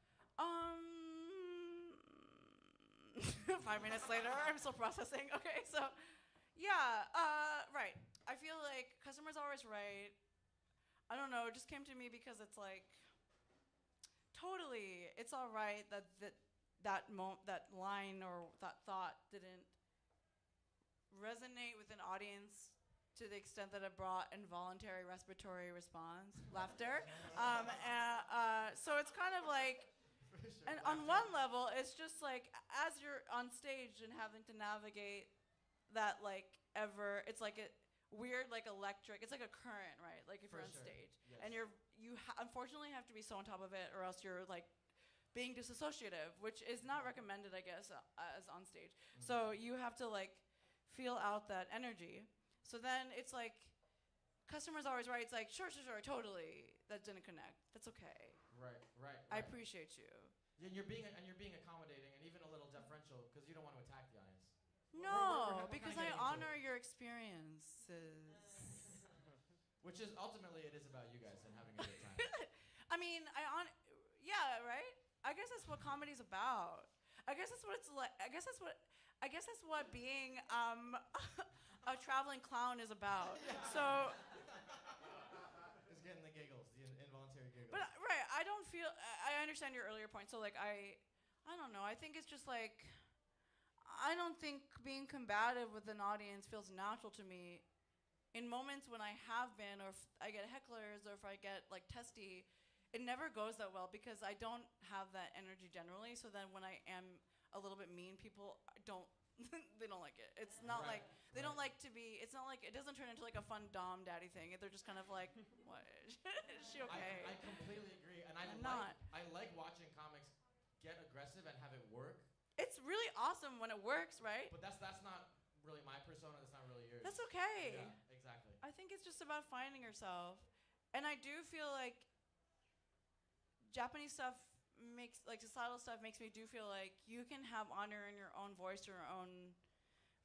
5 minutes later, I'm still processing. Okay, so, yeah, right. I feel like customer's always right. I don't know, it just came to me because it's like, totally, it's all right that that line or that thought didn't resonate with an audience to the extent that it brought involuntary respiratory response, laughter. So it's kind of like, and on one level, it's just like, as you're on stage and having to navigate that it's like a weird, like electric, it's like a current, right? Like if you're on stage. Yes. And you unfortunately have to be so on top of it, or else you're like being disassociative, which is not recommended, I guess, as on stage. So you have to like feel out that energy. So then it's like, customer's always right. It's like, sure, totally. That didn't connect. That's okay. Right. I appreciate you. And you're being accommodating and even a little deferential because you don't want to attack the audience. No, we're because kinda I getting into honor it. your experiences. Which is ultimately it is about you guys and having a good time. I mean, yeah, right? I guess that's what comedy's about. I guess that's what it's like. I guess that's what being a traveling clown is about. So. It's getting the giggles, the involuntary giggles. But right, I don't feel. I understand your earlier point. So like, I don't know. I think it's just like, I don't think being combative with an audience feels natural to me. In moments when I have been, or if I get hecklers, or if I get like testy, it never goes that well because I don't have that energy generally. So then when I am a little bit mean, people don't. They don't like it. It's not like they don't like to be. It's not like it doesn't turn into like a fun dom daddy thing. They're just kind of like, what? Is she okay? I completely agree, and I like watching comics get aggressive and have it work. It's really awesome when it works, right? But that's not really my persona. That's not really yours. That's okay. Yeah, exactly. I think it's just about finding yourself, and I do feel like Japanese stuff societal stuff makes me do feel like you can have honor in your own voice, your own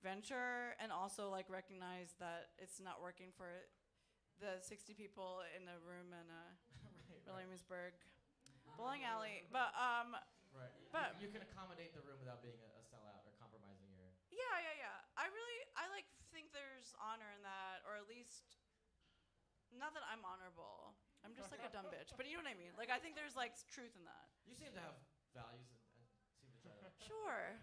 venture, and also like recognize that it's not working for the 60 people in a room in Williamsburg bowling alley. But right. But you can accommodate the room without being a sellout or compromising your. Yeah. I like think there's honor in that, or at least not that I'm honorable. I'm just like a dumb bitch, but you know what I mean. Like I think there's like truth in that. You seem to have values and seem to try to. Sure.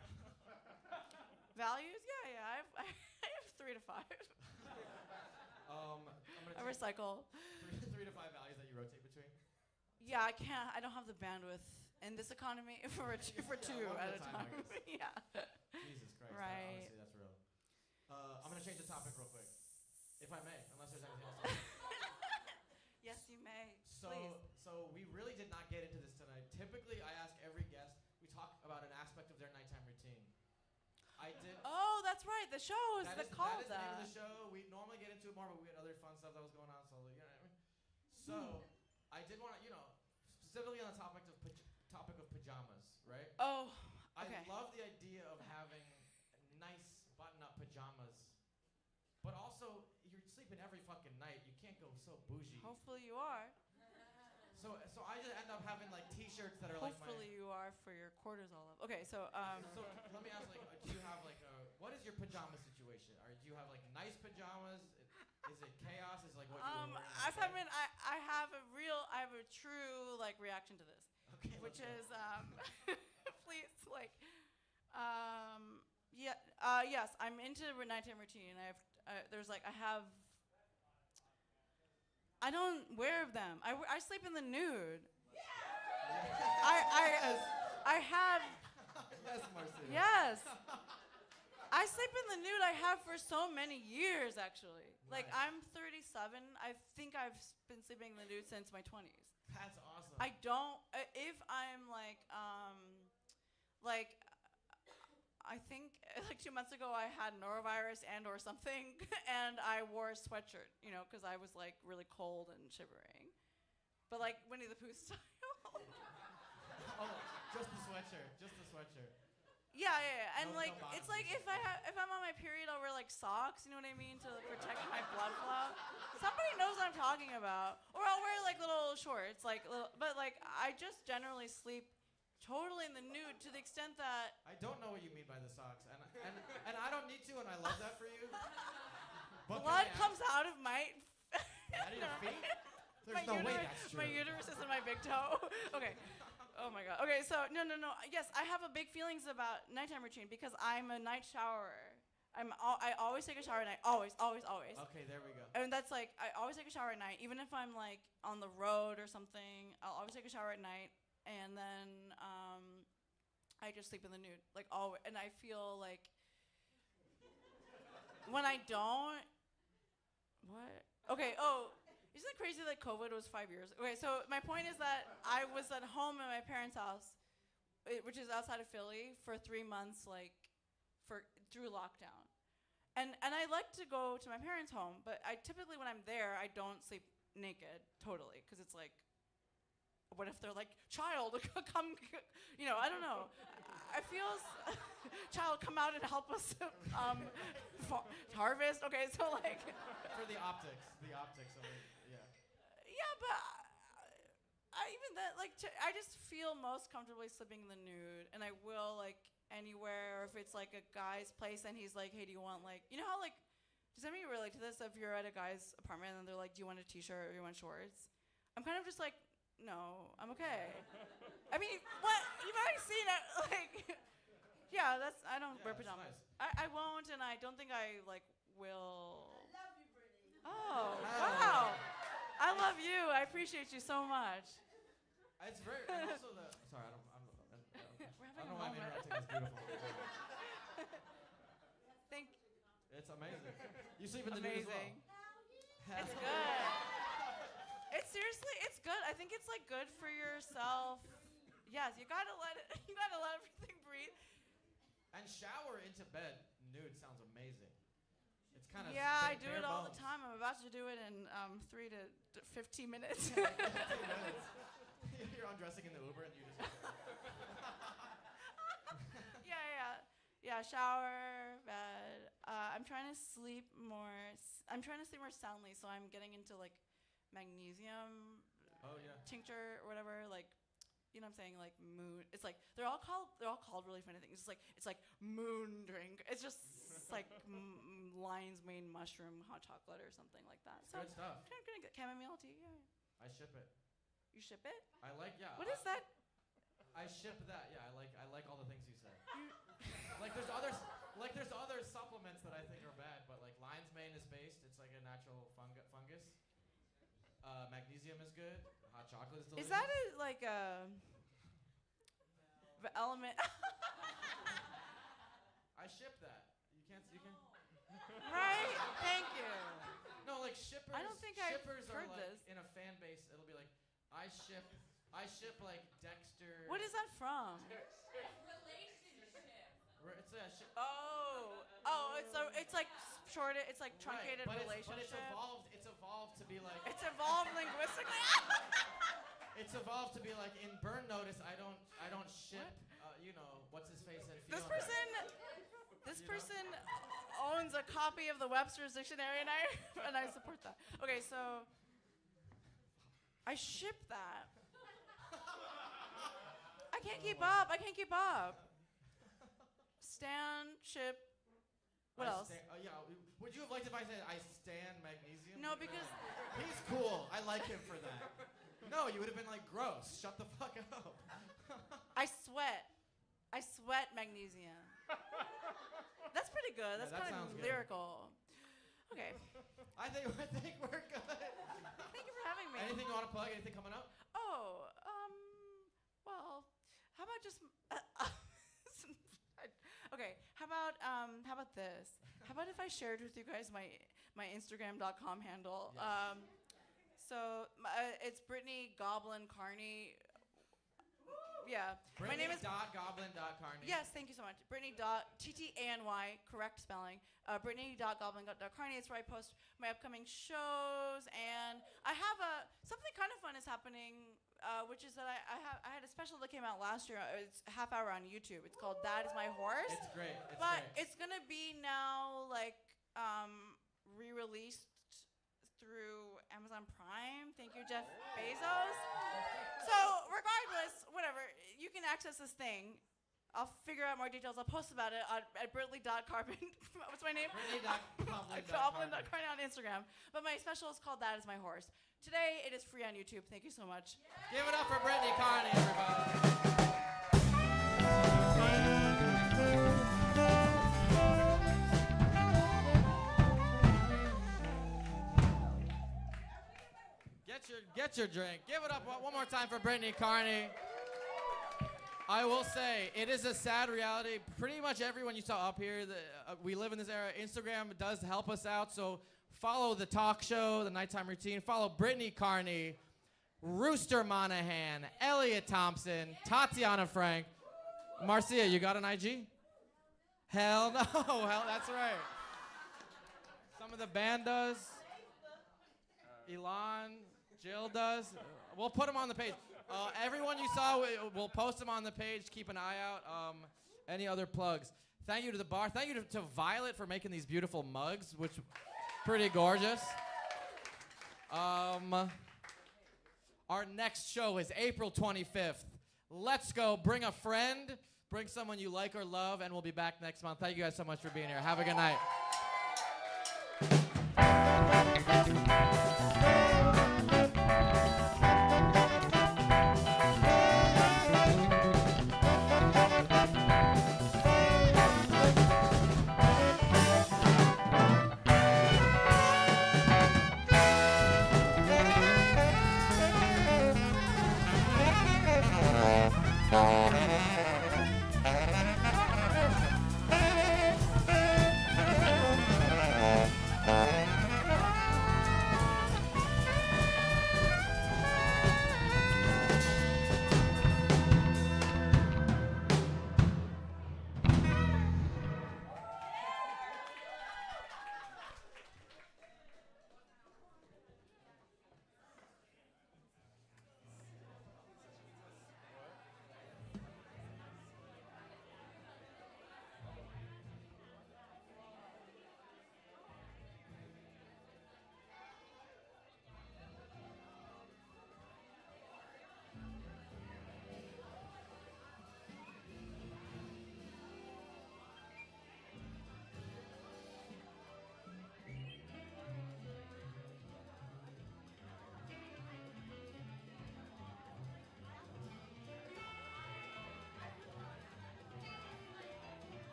Values? Yeah. I have 3 to 5. I recycle. 3 to 5 values that you rotate between. Yeah, I can't. I don't have the bandwidth in this economy for two at a time. Yeah. Jesus Christ. Right. Honestly, that's real. I'm gonna change the topic real quick, if I may, unless there's anything else. Yes, you may. So we really did not get into this tonight. Typically, I ask every guest, we talk about an aspect of their nighttime routine. I did. Oh, that's right. The show is called that. That is the name of the show. We normally get into it more, but we had other fun stuff that was going on. So you know what I mean. So I did want to, specifically on the topic of pajamas, right? Oh, okay. I love the idea of having nice button-up pajamas, but also you're sleeping every fucking night. You can't go so bougie. Hopefully you are. So I just end up having like T-shirts that are Hopefully you are for your cortisol level. Okay, so So let me ask, do you have what is your pajama situation? Do you have like nice pajamas? Is it chaos? Is it like what you were wearing? I have a true like reaction to this. Okay. Which is please yes, I'm into nighttime routine. I don't wear them. I sleep in the nude. I have. Yes, Marcia. Yes. I sleep in the nude. I have for so many years, actually. Like I'm 37. I think I've been sleeping in the nude since my 20s. That's awesome. I don't. If I'm I think like 2 months ago I had norovirus or something, and I wore a sweatshirt, because I was like really cold and shivering, but like Winnie the Pooh style. Oh, just the sweatshirt. Yeah. And No- like, no it's bottoms like and if I'm on my period, I'll wear like socks. You know what I mean, to protect my blood flow. Somebody knows what I'm talking about. Or I'll wear like little shorts, but like I just generally sleep totally in the nude to the extent that I don't know what you mean by the socks, and I don't need to, and I love that for you. But blood can I comes out of my. out of your feet? There's my no way uterus, that's true. My uterus is in my big toe. Okay. Oh my god. Okay, so no. Yes, I have a big feelings about nighttime routine because I'm a night showerer. I always take a shower at night. Always. Okay, there we go. And that's like I always take a shower at night, even if I'm like on the road or something. I'll always take a shower at night, and then I just sleep in the nude, like always. And I feel like when I don't. What? Okay. Oh. Isn't it crazy that COVID was 5 years? Okay, so my point is that I was at home at my parents' house, which is outside of Philly, for 3 months, like, through lockdown. And I like to go to my parents' home, but I typically, when I'm there, I don't sleep naked, totally, because it's like, what if they're like, child, come, I don't know. I feel, child, come out and help us harvest. Okay, so like. For the optics of it, yeah. Yeah, but even that, like, I just feel most comfortably sleeping in the nude, and I will, like, anywhere, or if it's, like, a guy's place, and he's like, hey, do you want, like, you know how, like, does anybody relate to this? If you're at a guy's apartment, and they're like, do you want a t-shirt, or do you want shorts? I'm kind of just like, no, I'm okay. I mean, what? You've already seen it, like, yeah, I don't wear pajamas. Nice. I won't, and I don't think I, like, will. I love you, Brittany. Oh, wow. I love you. I appreciate you so much. It's very, and also sorry, I don't know why I'm interrupting this beautiful. Thank It's amazing. You sleep in the nude as well. Amazing. It's good. It's good. I think it's like good for yourself. Yes, you gotta let everything breathe. And shower into bed nude sounds amazing. It's kind of I do it all the time. I'm about to do it in 3 to 15 minutes. 15 minutes. You're undressing in the Uber and you just. Yeah. Shower, bed. I'm trying to sleep more. I'm trying to sleep more soundly, so I'm getting into like magnesium tincture or whatever. Like, you know what I'm saying? Like moon. It's like they're all called really funny things. It's like moon drink. It's just like lion's mane mushroom hot chocolate or something like that. So Good stuff. I'm trying to get chamomile tea. Yeah. I ship it. You ship it? What is that? I ship that. Yeah, I like all the things you said. There's other supplements that I think are bad, but like lion's mane is based. It's like a natural fungus. Magnesium is good. Hot chocolate is delicious. Is that the element? I ship that. You can. Right. Thank you. No, like shippers. I don't think I've shippers heard are like this. in a fan base. It'll be like I ship like Dexter. What is that from? It's a ship. It's like short. It's like truncated right, relationship. But it's evolved to be like. It's evolved linguistically. It's evolved to be like in Burn Notice. I don't ship. What's his face and Fiona. This person owns a copy of the Webster's Dictionary, and I support that. Okay, so I ship that. I can't keep up. Stan, ship. What else? Would you have liked if I said I stan magnesium? No, because he's cool. I like him for that. No, you would have been like, gross. Shut the fuck up. I sweat magnesium. That's pretty good. That's that kind sounds of good. lyrical. Okay. I think we're good. Thank you for having me. Anything you want to plug? Anything coming up? Oh, well, how about just okay, how about this? How about if I shared with you guys my Instagram.com handle? Yes. So it's Brittany Goblin Carney Yeah. My name is Brittany.goblin.carney. Yes, thank you so much. Brittany.TTANY, correct spelling. Brittany.goblin.carney. It's where I post my upcoming shows, and I have something kind of fun is happening, which is that I had a special that came out last year. It's half hour on YouTube. It's called That Is My Horse. It's great. But it's gonna be now like re-released through Amazon Prime. Thank you, Jeff Bezos. So regardless, whatever, you can access this thing. I'll figure out more details. I'll post about it at Brittany.Carbon. What's my name? Brittany.Goblin.Carney on Instagram. But my special is called That Is My Horse. Today, it is free on YouTube. Thank you so much. Give it up for Brittany Carney, everybody. Get your drink. Give it up one more time for Brittany Carney. I will say, it is a sad reality. Pretty much everyone you saw up here, we live in this era. Instagram does help us out, so follow the talk show, the nighttime routine. Follow Brittany Carney, Rooster Monahan, ELIOT Thompson, TATIANA Frank. Marcia, you got an IG? Hell no. Hell, that's right. Some of the band does. Elon, Jill does. We'll put them on the page. Everyone you saw, we'll post them on the page. Keep an eye out. Any other plugs? Thank you to the bar. Thank you to Violet for making these beautiful mugs, which pretty gorgeous. Our next show is April 25th. Let's go. Bring a friend. Bring someone you like or love, and we'll be back next month. Thank you guys so much for being here. Have a good night. Bye.